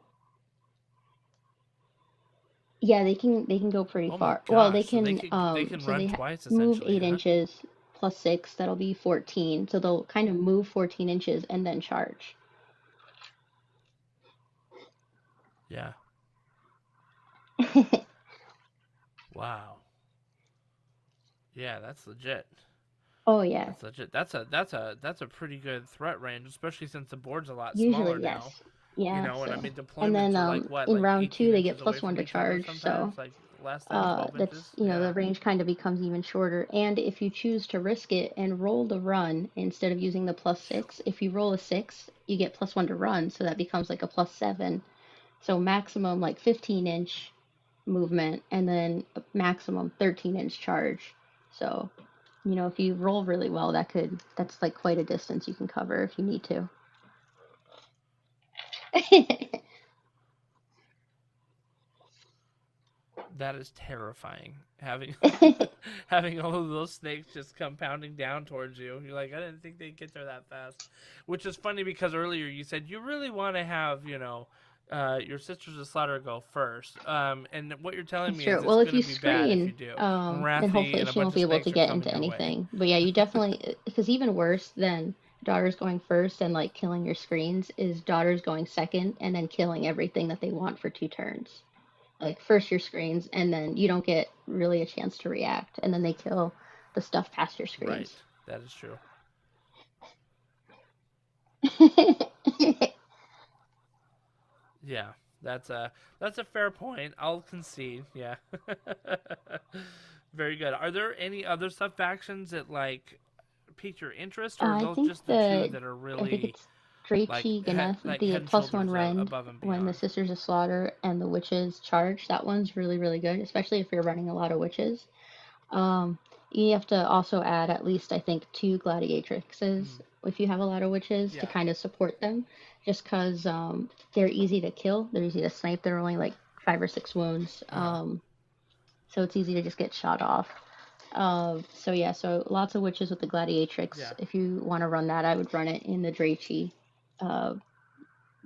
yeah, they can go pretty Oh my far. Well, they gosh, so can they can so run twice move essentially, 8 huh? inches plus 6, that'll be 14. So they'll kind of move 14 inches and then charge. Yeah. Wow. Yeah, that's legit. Oh yeah. That's legit. That's a pretty good threat range, especially since the board's a lot Usually, smaller now. yes. Yeah, And I so mean and then deployments are like what, in like round 2 18 they get inches away +1 from to each other charge, so sometimes, like less than 12 that's inches. the Yeah. range kind of becomes even shorter. And if you choose to risk it and roll the run instead of using the +6, if you roll a 6, you get +1 to run, so that becomes like a +7. So maximum like 15-inch movement, and then a maximum 13-inch charge. So, if you roll really well, that's like quite a distance you can cover if you need to. That is terrifying. Having having all of those snakes just come pounding down towards you. You're like, I didn't think they'd get there that fast. Which is funny because earlier you said you really want to have, your Sisters of Slaughter go first. And what you're telling me Sure. is it's Well, if going you to be bad if you screen, do. then Marathi hopefully and a she won't bunch be of able to snakes are get coming into your way. anything. But yeah, you definitely, because even worse than Daughters going first and like killing your screens is Daughters going second and then killing everything that they want for 2 turns. Like first your screens, and then you don't get really a chance to react, and then they kill the stuff past your Right. screens. That is true. Yeah. That's a fair point. I'll concede. Yeah. Very good. Are there any other sub factions that like piqued your interest, or are I those think just the two that are I think really it's Draichi Ganath, the Head and plus one Shoulders rend above and when the beyond. Sisters of Slaughter and the Witches charge. That one's really, really good, especially if you're running a lot of Witches. You have to also add at least, I think, 2 Gladiatrixes if you have a lot of Witches to Yeah. kind of support them, just because they're easy to kill. They're easy to snipe. They're only like 5 or 6 wounds. So it's easy to just get shot off. So yeah, so lots of Witches with the Gladiatrix. Yeah. If you want to run that, I would run it in the Draichi,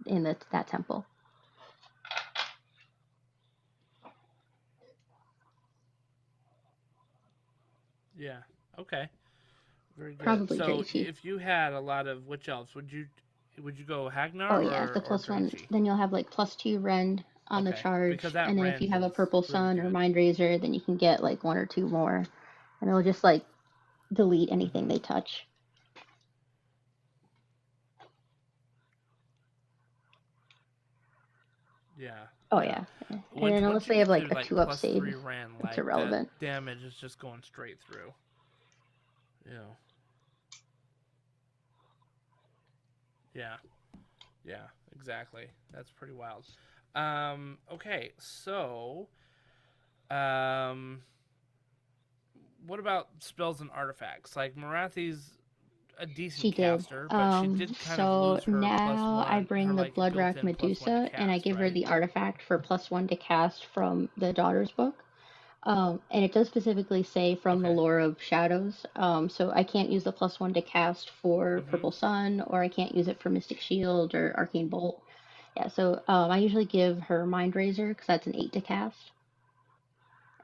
in that temple. Yeah. Okay. Very good. Probably So Draichi. if you had a lot of Witch Elves, would you go Hagnar Oh yeah, or the plus one. Draichi? Then you'll have like +2 rend on the Okay, charge, because that and then if you rend have a is purple really sun or good. mind razor, then you can get like 1 or 2 more, and it'll just like delete anything they touch. Yeah. Oh yeah, and then unless they have like a 2-up save, +3 rend, it's like irrelevant. that damage is just going straight through. Yeah. Yeah, exactly. That's pretty wild. Okay, so what about spells and artifacts? Like Marathi's a decent She did. caster, but she did kind of So lose her now I +1, bring her the like Bloodrack built-in +1 to Medusa, cast, and I give her right? the artifact for +1 to cast from the Daughters book. And it does specifically say from the Okay. lore of shadows. So I can't use the +1 to cast for Purple Sun, or I can't use it for Mystic Shield or Arcane Bolt. Yeah, so I usually give her Mind Razor because that's an 8 to cast.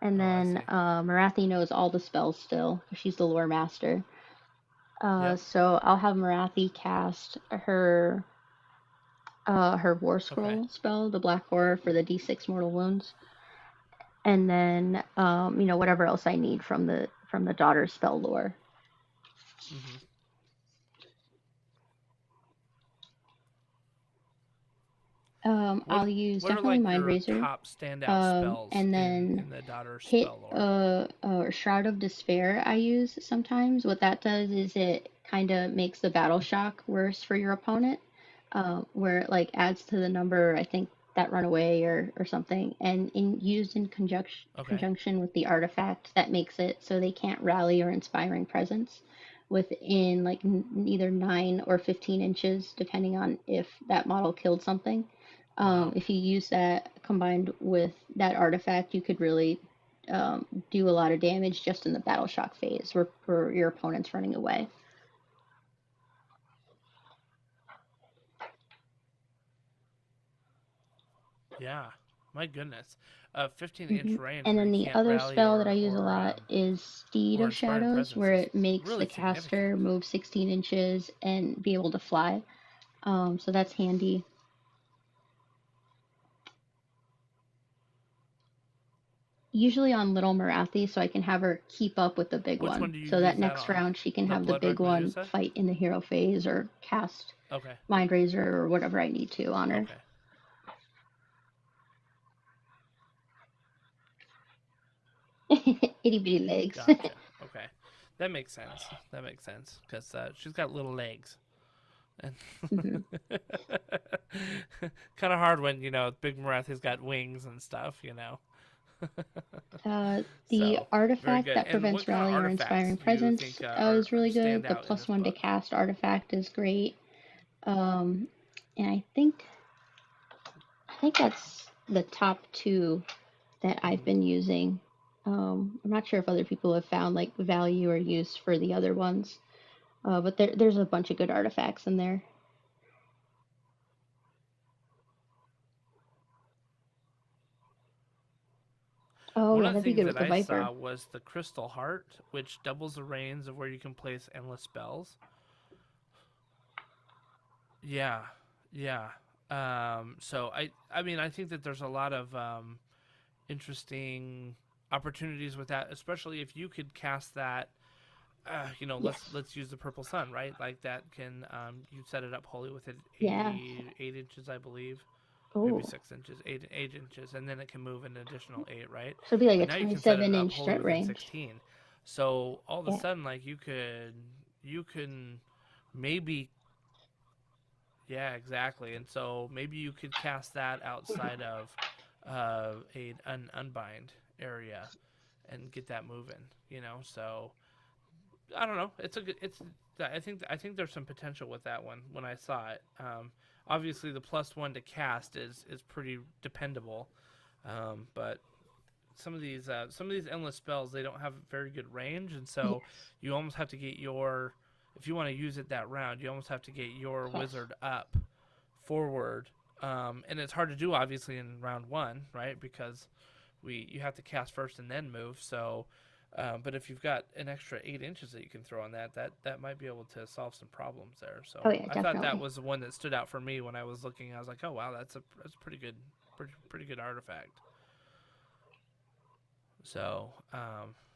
And then Marathi knows all the spells still because she's the lore master. So I'll have Marathi cast her War Scroll spell, the Black Horror for the D6 mortal wounds. And then whatever else I need from the daughter's spell lore. I'll use definitely Mind Razor. Top standout spells and then in the daughter's hit spell lore? Shroud of Despair I use sometimes. What that does is it kind of makes the battle shock worse for your opponent, where it like adds to the number, I think, that run away or something, and used in conjunction with the artifact, that makes it so they can't rally or inspiring presence within like either 9 or 15 inches, depending on if that model killed something. If you use that combined with that artifact, you could really do a lot of damage just in the battle shock phase where your opponent's running away. Yeah, my goodness. 15-inch range. And then where you the can't other rally spell or, that I use a lot is Steed or of Inspiring Shadows, Presence where is it makes really the caster significant. move 16 inches and be able to fly. So that's handy. Usually on Little Marathi, so I can have her keep up with the big Which one. one do you So use that that next on? round she can The have the big Bloodrack one Medusa? fight in the hero phase or cast Okay. Mind Razor or whatever I need to on her. Okay. Itty bitty legs. Gotcha. Okay. That makes sense. That makes sense. Because she's got little legs. And kind of hard when, Big Marathi's got wings and stuff, The So, artifact very good. that And prevents what kind of rally or artifacts inspiring do you presence think is really good. stand The out in this +1 to book? cast artifact is great. And I think that's the top 2 that I've been using. I'm not sure if other people have found like value or use for the other ones, but there's a bunch of good artifacts in there. Oh One yeah, of the that'd be things good with that the I Viper. saw was the Crystal Heart, which doubles the range of where you can place endless spells. Yeah, yeah. So I mean, I think that there's a lot of interesting opportunities with that, especially if you could cast that. Let's use the Purple Sun, right? Like that can you set it up wholly with it 8 inches, I believe. Maybe 6 inches, 8 inches, and then it can move an additional 8, right? So it'd be like But a now you can set it up 27-inch wholly strut within range. 16. So all of a sudden, like you can maybe Yeah, exactly. And so maybe you could cast that outside of an unbind area and get that moving. So I don't know. It's a good. It's. I think there's some potential with that one when I saw it. Obviously, the +1 to cast is pretty dependable, but some of these endless spells, they don't have very good range, and so you almost have to get your, if you want to use it that round, you almost have to get your wizard up forward, and it's hard to do obviously in round 1, right? Because you have to cast first and then move. So, but if you've got an extra 8 inches that you can throw on that might be able to solve some problems there. So Oh, yeah, I thought that definitely. was the one that stood out for me when I was looking. I was like, oh wow, that's pretty good, pretty good artifact. So,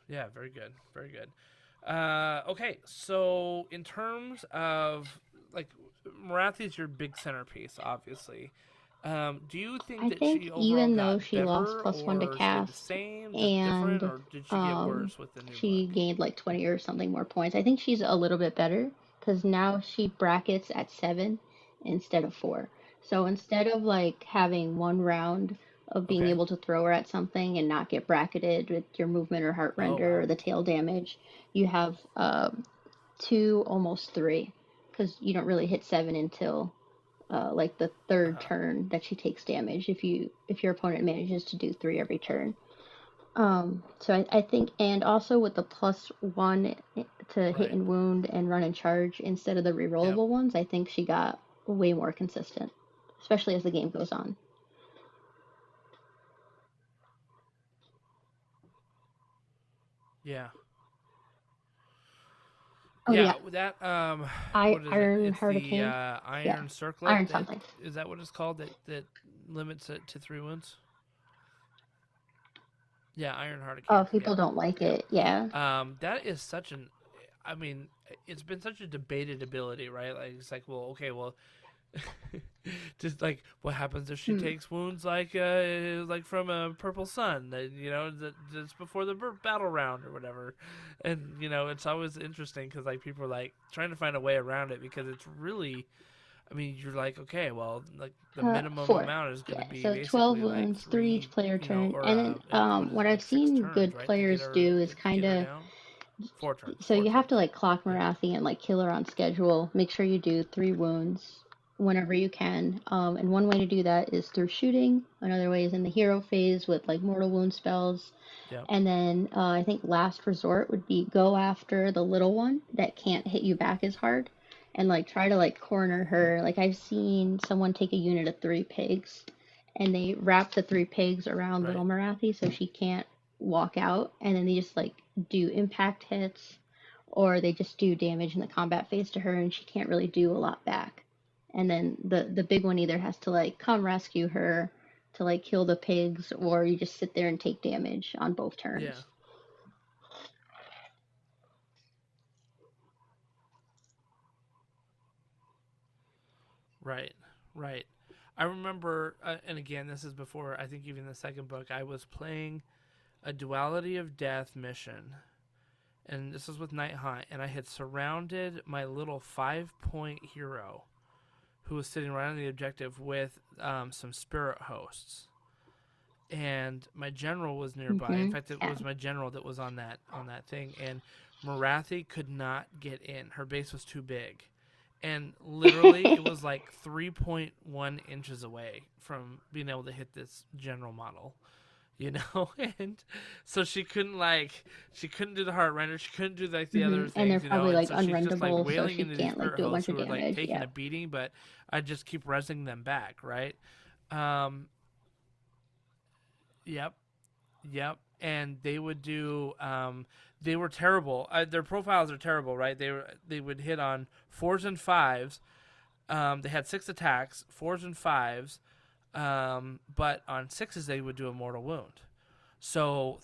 yeah, very good, very good. Okay, so in terms of, like, Marathi's your big centerpiece, obviously. Do you think I that think she overall even though got she lost better +1 to or stayed the cast same, just different, and or did she get worse with the new she book? gained like 20 or something more points, I think she's a little bit better because now she brackets at 7 instead of 4. So instead of like having one round of being Okay. able to throw her at something and not get bracketed with your movement or heart Oh render or wow. the tail damage, you have 2, almost 3, because you don't really hit 7 until like the third Uh-huh. turn that she takes damage if your opponent manages to do 3 every turn. So I think, and also with the +1 to hit Right. and wound and run and charge instead of the Yep. rerollable ones, I think she got way more consistent, especially as the game goes on. Yeah. Oh Yeah. yeah, That I what is it? Iron It's the Hurricane, yeah, iron circlet. Iron That something. is that what it's called? That limits it to 3 wounds. Yeah, Iron Oh, Hurricane. people Yep. don't like Yep. it, yeah. That is such an. I mean, it's been such a debated ability, right? Like it's like, well, okay, well, just like what happens if she Hmm. takes wounds like from a purple sun, that's before the battle round or whatever, and it's always interesting because like people are like trying to find a way around it because it's really. I mean, you're like, okay, well, like the minimum 4. amount is going to Yeah, be so 12 basically like wounds, 3 each 3, player turn. or And then what is what it, I've like 6 seen turns, good right, to get players her do to is kind get her of, down. 4 turns, so 4 you have to turns. like clock Yep. Marathi and like kill her on schedule. Make sure you do 3 wounds whenever you can. And one way to do that is through shooting. Another way is in the hero phase with like mortal wound spells. Yep. And then I think last resort would be go after the little one that can't hit you back as hard and like try to like corner her. Like I've seen someone take a unit of 3 pigs and they wrap the 3 pigs around little Right. Marathi so she can't walk out, and then they just like do impact hits or they just do damage in the combat phase to her and she can't really do a lot back. And then the big one either has to like come rescue her to like kill the pigs, or you just sit there and take damage on both Yeah. turns. Right. Right. I remember, and again, this is before I think even the second book. I was playing a Duality of Death mission, and this was with Night Hunt, and I had surrounded my little 5-point hero, who was sitting right on the objective with some spirit hosts, and my general was nearby. In fact, it Yeah. was my general that was on that thing, and Marathi could not get in. Her base was too big, and literally it was like 3.1 inches away from being able to hit this general model. And so she couldn't do the heart render, she couldn't do like the other And they're things, probably and like so she's just like unrendable, so wailing she into these can't like spirit do a hosts bunch who of are like damage. taking Yeah. a beating, but I just keep resing them back, right? um yep. Yep, and they would do. They were terrible. Their profiles are terrible, right? They would hit on 4s and 5s. They had 6 attacks, 4s and 5s. But on 6s they would do a mortal wound. So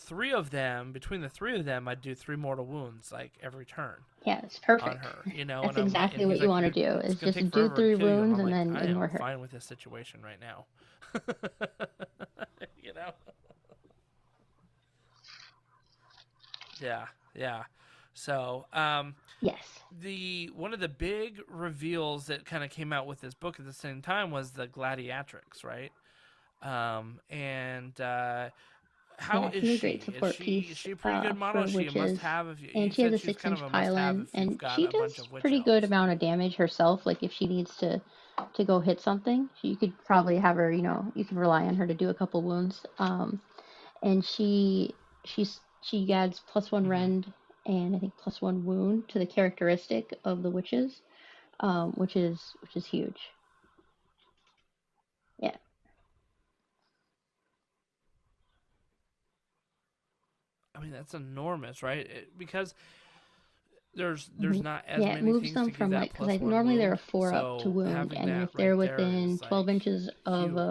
between the 3 of them, I'd do 3 mortal wounds like every turn Yeah, it's on perfect. her. That's And exactly what he's you like, want to do It's is gonna just take do forever to 3 kill you. And wounds I'm and like, then I ignore am her. fine with this situation right now. you know. Yeah, yeah. So, Yes. One of the big reveals that kind of came out with this book at the same time was the Gladiatrics, right? How Yeah, is she's a she? great support Is piece she a pretty good model? for Is she a witches. must-have? You And she has said a she's kind of 6-inch a must-have pylon, if you've and got she a bunch does of witch pretty good elves. amount of damage herself. Like if she needs to go hit something, you could probably have her, you could rely on her to do a couple wounds. And she adds +1 Mm-hmm. rend and I think +1 wound to the characteristic of the witches, which is huge. Yeah. I mean, that's enormous, right? Because there's hmm not as Yeah, it many moves things them to give from that like because I +1 normally there are wound. 4 up to So wound, having and that if right they're there within is 12 like inches of huge,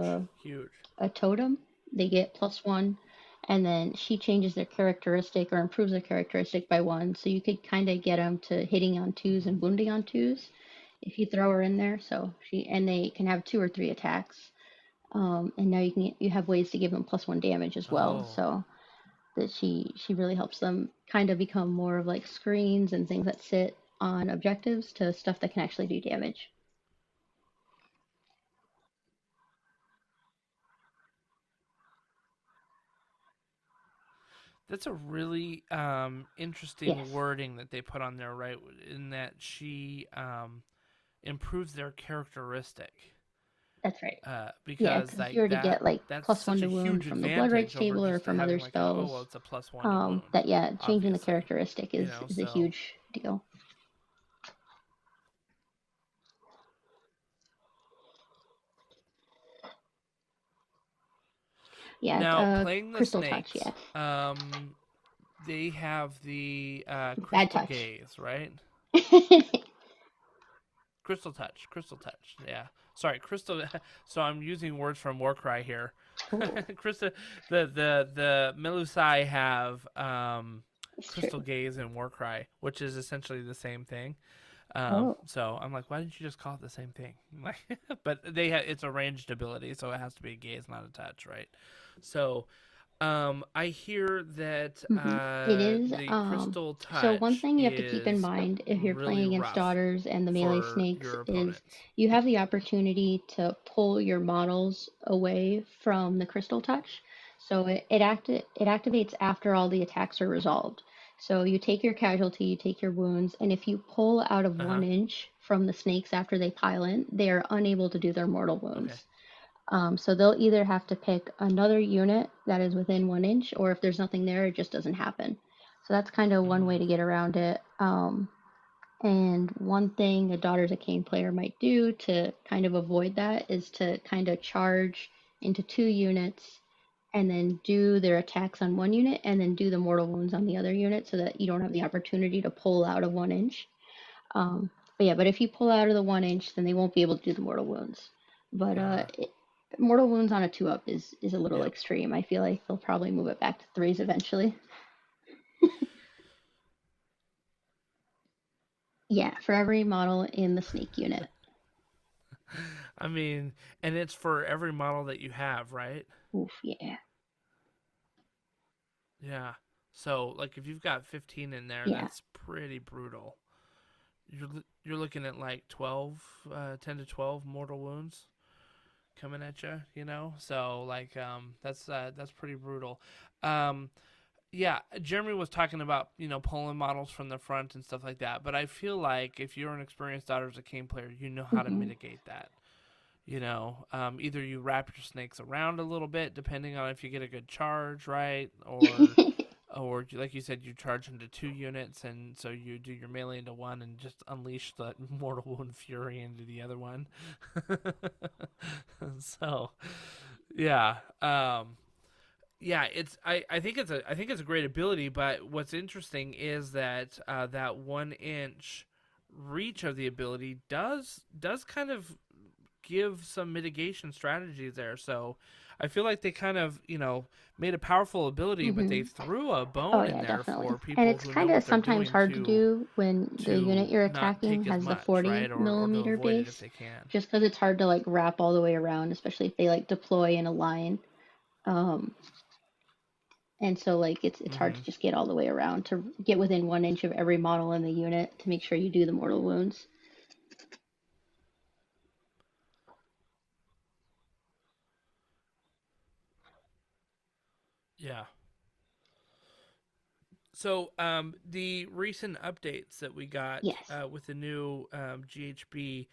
huge. a totem, they get +1, and then she changes their characteristic or improves their characteristic by 1. So you could kind of get them to hitting on 2s Mm-hmm. and wounding on 2s if you throw her in there. So they can have 2 or 3 attacks. And now you have ways to give them +1 damage as well. Oh, So that she really helps them kind of become more of like screens and things that sit on objectives to stuff that can actually do damage. that's a really interesting Yes, wording that they put on there, right? In that she improves their characteristic. that's right. Yeah, Because because if you were to get like that's +1 such a to wound huge from the Blood Rage advantage over table or just from other having like a, oh well, spells, it's a +1 to wound, that yeah, changing the obviously, characteristic is a so huge deal. Yeah, now playing the Crystal Touch, snakes, yeah. they have the Bad crystal touch. gaze, right? Crystal touch, yeah. Sorry, crystal. So I'm using words from Warcry here. Oh, Crystal, the melusai have it's crystal true. gaze and Warcry, which is essentially the same thing. Oh, So I'm like, why didn't you just call it the same thing? Like, but it's a ranged ability, so it has to be a gaze, not a touch, right? So, I hear that it is. the crystal So one touch thing you have to keep in is mind if you're really playing against rough daughters and the melee for snakes your is opponents. you have the opportunity to pull your models away from the crystal touch. So it activates after all the attacks are resolved. So you take your casualty, you take your wounds, and if you pull out of Uh one huh. inch from the snakes after they pile in, they are unable to do their mortal Okay. wounds. So they'll either have to pick another unit that is within 1 inch, or if there's nothing there, it just doesn't happen. So that's kind of one way Mm, to get around it. And one thing a Daughters of Khaine player might do to kind of avoid that is to kind of charge into 2 units and then do their attacks on one unit and then do the mortal wounds on the other unit so that you don't have the opportunity to pull out of 1 inch. But if you pull out of the 1 inch, then they won't be able to do the mortal wounds. But uh, mortal wounds on a 2 up is a little yep. extreme. I feel like they'll probably move it back to 3s eventually. Yeah, for every model in the snake unit. I mean, and it's for every model that you have, right? Oof, yeah, Yeah. So, like, if you've got 15 in there, yeah, that's pretty brutal. You're looking at like 12, 10 to 12 mortal wounds coming at you. So like that's pretty brutal. Um, yeah, Jeremy was talking about pulling models from the front and stuff like that. But I feel like if you're an experienced Daughters of Khaine player, you know how to hmm mitigate that. Either you wrap your snakes around a little bit, depending on if you get a good charge, right, or like you said, you charge into 2 units, and so you do your melee into one and just unleash the mortal wound fury into the other one. So, yeah, yeah, I think it's a great ability, but what's interesting is that that 1 inch reach of the ability does kind of give some mitigation strategies there. So I feel like they kind of, made a powerful ability, but they hmm threw a Oh bone in yeah, there definitely. for And people it's who know kind of what they're sometimes doing hard to to do when the unit you're not attacking take as has the much, 40 right? Or to millimeter avoid it if base, they can. just because it's hard to like wrap all the way around, especially if they like deploy in a line. Um, And so like it's hard to just get all the way around to get within 1 inch of every model in the unit to make sure you do the mortal wounds. Yeah. So the recent updates that we got Yes. with the new GHB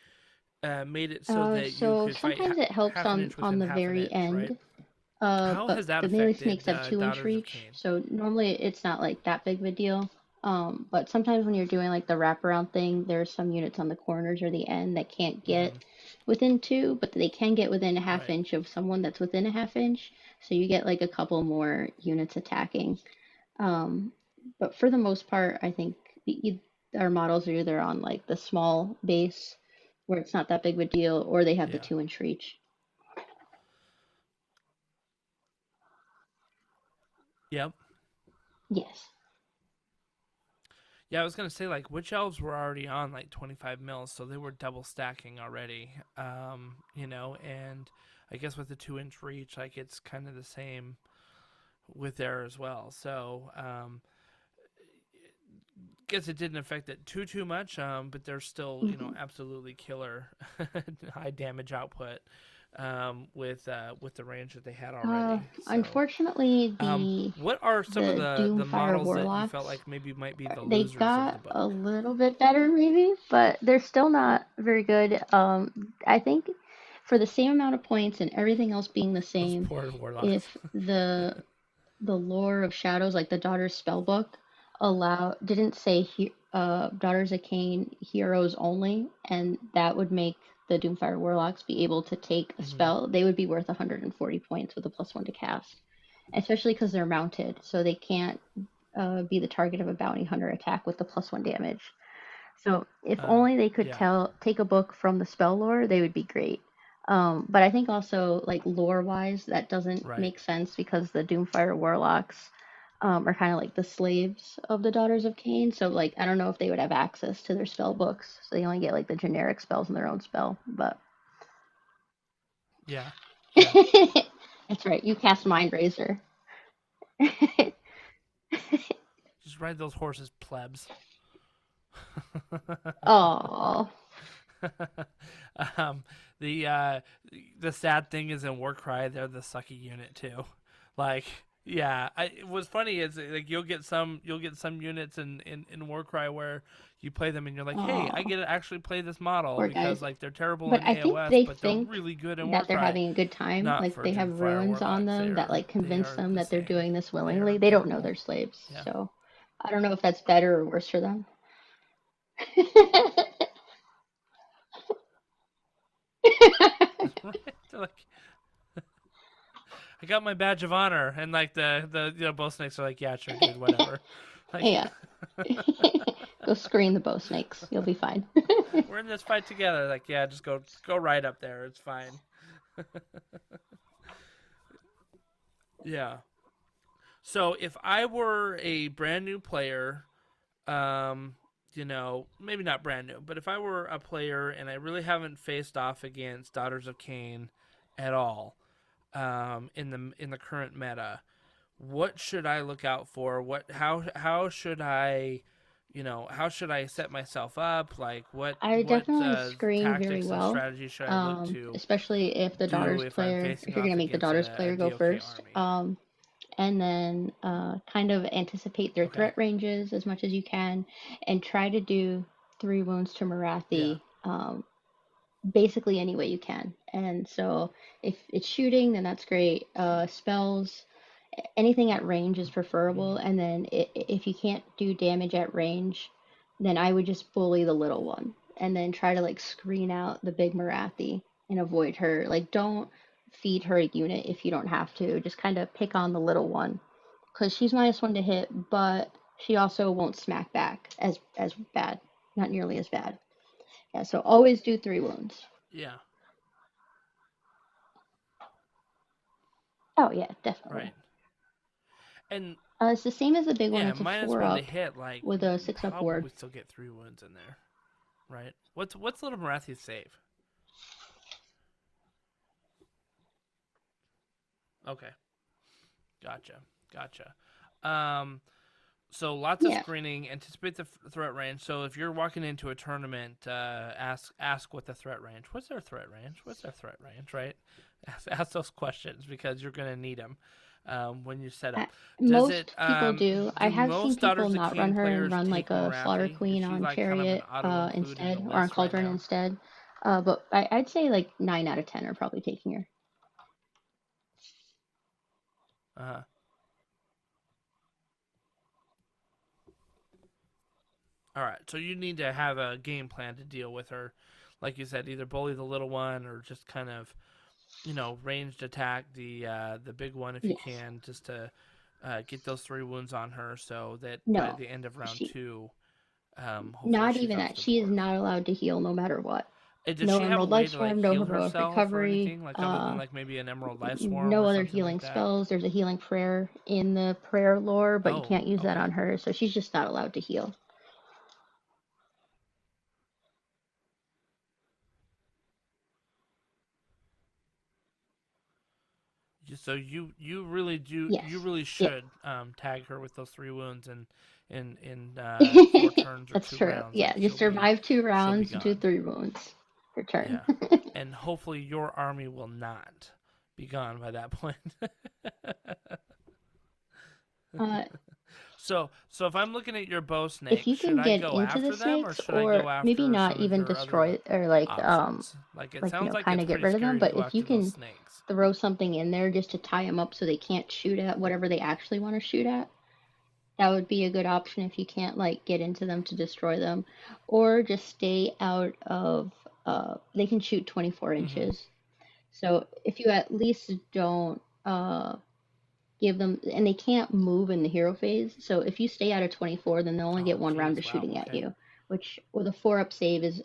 made it so that you So could fight sometimes it helps half an inch on within the half an very inch, right? end. How But has that the melee affected snakes have 2 inch Daughters of reach, Khaine? so normally it's not like that big of a deal. But sometimes when you're doing like the wraparound thing, there are some units on the corners or the end that can't get within 2, but they can get within a half Right. inch of someone that's within a half inch. So you get like a couple more units attacking. Um, but for the most part, I think our models are either on like the small base where it's not that big of a deal, or they have the Yeah. 2 inch reach. Yep. Yes. Yeah, I was gonna say like witch elves were already on like 25 mils, so they were double stacking already. And I guess with the 2 inch reach, like it's kind of the same with there as well. So guess it didn't affect it too much, but they're still absolutely killer high damage output with the range that they had already. So, Unfortunately, what are some of the the Doomfire models that you felt Warlocks, like maybe might be the they losers of the got a book? little bit better maybe, but they're still not very good. I think for the same amount of points and everything else being the Those same, poor warlocks. if the lore of shadows, like the Daughters spellbook, didn't say Daughters of Khaine heroes only, and that would make the Doomfire Warlocks be able to take a Hmm. spell. They would be worth 140 points with a +1 to cast, especially because they're mounted, so they can't be the target of a bounty hunter attack with the +1 damage. So if only they could Yeah. take a book from the spell lore, they would be great. But I think also like lore wise, that doesn't Right. make sense because the Doomfire Warlocks are kind of like the slaves of the Daughters of Khaine. So like I don't know if they would have access to their spell books, so they only get like the generic spells in their own spell. But Yeah. Yeah. that's right, you cast Mind Razor. Just ride those horses, plebs. Oh, um, the sad thing is in Warcry, they're the sucky unit too. Like, yeah, what's funny is like you'll get some units in Warcry where you play them and you're like, hey, I oh, get to actually play this model poor guys. because like they're terrible But in I think AOS, they but they're think really good in that they're Warcry. having a good time. Not Like for they have Doomfire runes on Warlocks. them that like They convince are them the that they're same. doing this They are willingly. They don't know terrible. they're slaves. Yeah. So I don't know if that's better or worse for them. Right? They're like, I got my badge of honor, and like the both snakes are like, yeah, sure, dude, whatever. Like, Yeah. Go screen the bow snakes. You'll be fine. we're in this fight together. Like, yeah, just go right up there. It's fine. Yeah. So if I were a brand new player, maybe not brand new, but if I were a player and I really haven't faced off against Daughters of Khaine at all, in the current meta, what should I look out for? How should how should I set myself up? Like I what definitely screen very tactics and well, strategies should I look to especially if the do daughters if I'm player, facing if you're gonna off make the against daughters a player go DOK first. army? And then kind of anticipate their Okay. threat ranges as much as you can, and try to do 3 wounds to Yeah. Marathi basically any way you can. And so if it's shooting, then that's great. Spells, anything at range is preferable. Hmm. And then if you can't do damage at range, then I would just bully the little one and then try to like screen out the big Marathi and avoid her. Like don't feed her a unit if you don't have to. Just kind of pick on the little one because she's -1 to hit, but she also won't smack back as bad, not nearly as bad. Yeah, so always do 3 wounds. Yeah. Oh yeah, definitely. Right. And It's the same as the big one. yeah, It's a minus 4 one to up hit, like with a you 6 up ward. probably still get 3 wounds in there, right? What's little Marathi's save? Okay, gotcha. Gotcha. So lots of screening. Anticipate the threat range. So if you're walking into a tournament, ask what the threat range. What's their threat range? What's their threat range? Right? Ask those questions because you're gonna need them when you set up. Most people do. I have seen Most people Daughters of not run Kane her and players run take like a Slaughter Morathi? Queen Is she on like kind of an Chariot auto include in instead, the or on list right Cauldron now? instead. But I'd say like 9 out of 10 are probably taking her. All right, so you need to have a game plan to deal with her. Like you said, either bully the little one or just kind of, ranged attack the big one if you Yes. can, just to get those 3 wounds on her, so that by No. the end of round She 2, hopefully Not she's even off that. the She is board. not allowed to heal no matter what. Does No she have a Emerald way Life to like Swarm, no heal Heroic herself or Recovery, anything, like other than like maybe an Emerald Life Swarm no or other something healing like that? spells. There's a healing prayer in the prayer lore, but you Oh, can't use that okay. on her, so she's just not allowed to heal. So you really do Yes. you really Yep. should tag her with those 3 wounds in 4 turns or That's 2 true. rounds. Yeah, Like you survive 2 she'll be rounds, do gone. 3 wounds per turn. Yeah, and hopefully your army will not be gone by that point. So if I'm looking at your bow If snakes, you should can I get go into the after them or snakes, should I or go maybe after not some of even your destroy other or like options? Like it sounds like kind it's of get pretty rid of them, scary but to go if you after those can snakes. throw something in there just to tie them up so they can't shoot at whatever they actually want to shoot at, that would be a good option if you can't like get into them to destroy them, or just stay out of. They can shoot 24 inches, so if you at least don't give them, and they can't move in the hero phase. So if you stay out of 24, then they'll only get Oh, 1 round of geez, wow, shooting at okay. you, which with a 4-up save is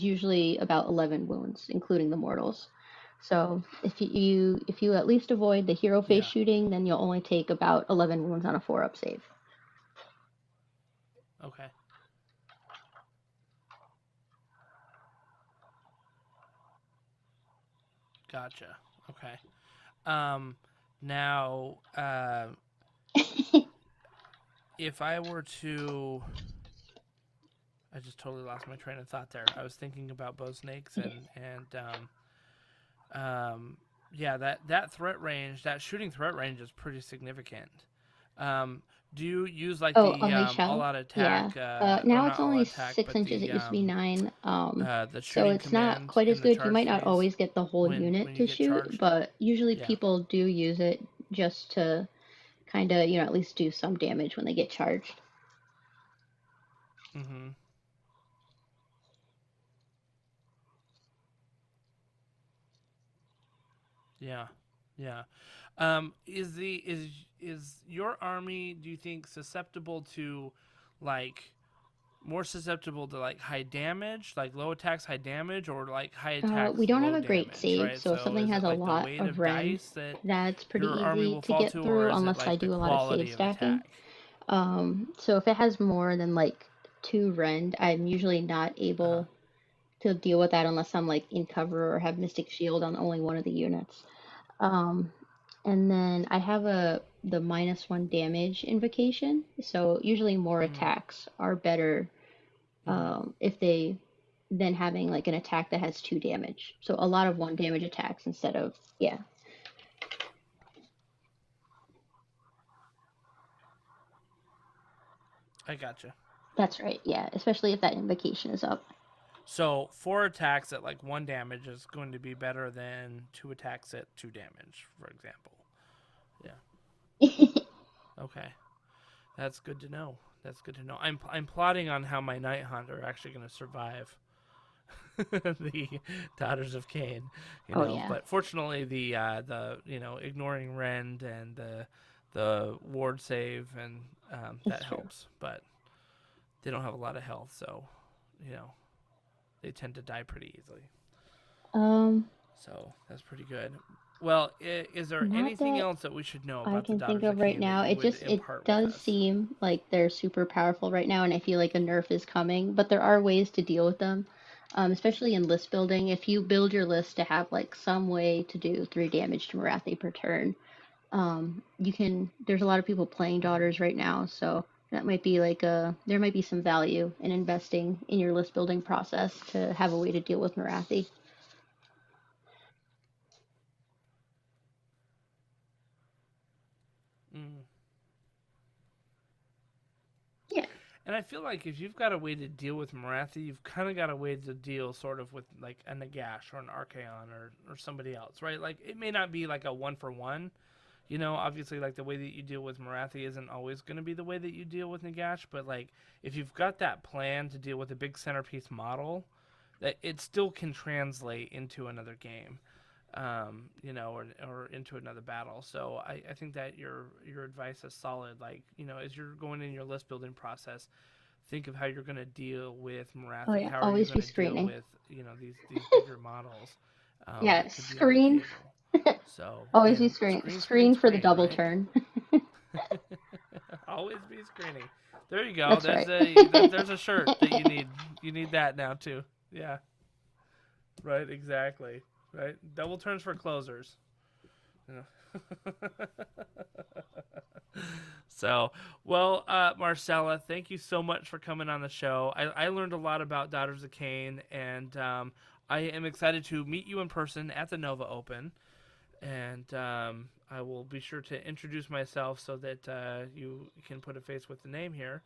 usually about 11 wounds, including the mortals. So if you at least avoid the hero phase Yeah. shooting, then you'll only take about 11 wounds on a 4-up save. Okay. Gotcha. Okay. Now, if I were to, I just totally lost my train of thought there. I was thinking about bow snakes yeah, that threat range, that shooting threat range is pretty significant. Do you use like the Unleash Hell? all-out attack? Yeah. Or Now not it's all-out only attack, 6 but inches. It used to be 9. the So shooting it's not command quite as in the good. You charge might not phase always get the whole when unit you to get shoot, charged? but usually Yeah. people do use it just to kind of, at least do some damage when they get charged. Mm-hmm. Yeah, yeah. Is your army, do you think, susceptible to like more susceptible to like high damage, like low attacks, high damage, or like high attacks, We don't low have a great damage, save, right? so if So something is has it a like the lot weight of of rend, dice that that's pretty your army easy will to fall get to, or through is it unless I like the do a lot of quality save of stacking. attack? So if it has more than like 2 rend, I'm usually not able to deal with that unless I'm like in cover or have Mystic Shield on only one of the units. And then I have the -1 damage invocation, so usually more attacks are better if they than having like an attack that has 2 damage. So a lot of 1 damage attacks instead of I gotcha. That's right, yeah, especially if that invocation is up. So 4 attacks at like 1 damage is going to be better than 2 attacks at 2 damage, for example. Yeah. Okay. That's good to know. That's good to know. I'm plotting on how my Night Hunt are actually going to survive the Daughters of Khaine, Yeah. But fortunately, the ignoring rend and the ward save and that true. helps. But they don't have a lot of health, so they tend to die pretty easily. So that's pretty good. Well, is there anything else that we should know about I can the think Daughters of of right Khaine now? that you would It impart does with us? seem like they're super powerful right now, and I feel like a nerf is coming. But there are ways to deal with them, especially in list building. If you build your list to have like some way to do 3 damage to Morathi per turn, There's a lot of people playing Daughters right now, so that might be there might be some value in investing in your list building process to have a way to deal with Marathi. Mm. Yeah. And I feel like if you've got a way to deal with Marathi, you've kind of got a way to deal sort of with like a Nagash or an Archaon or somebody else, right? Like it may not be like a 1-for-1. You know, obviously, like the way that you deal with Marathi isn't always going to be the way that you deal with Nagash, but like if you've got that plan to deal with a big centerpiece model, that it still can translate into another game, you know, or into another battle. So I think that your advice is solid. Like, you know, as you're going in your list building process, think of how you're going to deal with Marathi. Oh yeah, How are you always be going to deal screening. with, you know, these bigger models Yeah, that could be on the screen. table. So Always be and screen for the double right? turn. Always be screening. There you go. That's There's right. there's a shirt that you need. You need that now too. Yeah. Right. Exactly. Right. Double turns for closers. Yeah. So, well, Marcella, thank you so much for coming on the show. I learned a lot about Daughters of Khaine, and I am excited to meet you in person at the Nova Open. And I will be sure to introduce myself so that you can put a face with the name here.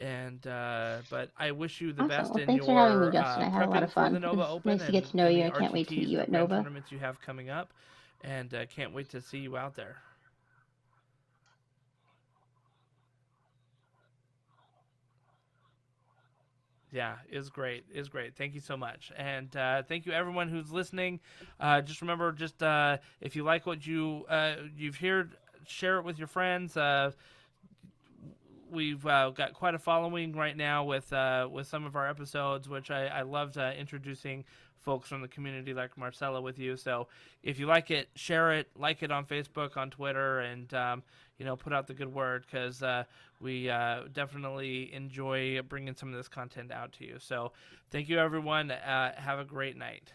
And but I wish you the Awesome. best Well, in thanks for having me, your Justin. I had a lot prepping of for the fun. It Nova was Open nice to get and to know in you. the I can't wait to meet RTTs, you the at grand Nova. tournaments you have coming up, and can't wait to see you out there. Yeah, is great. Is great. Thank you so much, and thank you everyone who's listening. Just remember, if you like what you've heard, share it with your friends. We've got quite a following right now with some of our episodes, which I loved introducing folks from the community like Marcella with you. So if you like it, share it, like it on Facebook, on Twitter, and you know, put out the good word, because we definitely enjoy bringing some of this content out to you. So thank you, everyone. Have a great night.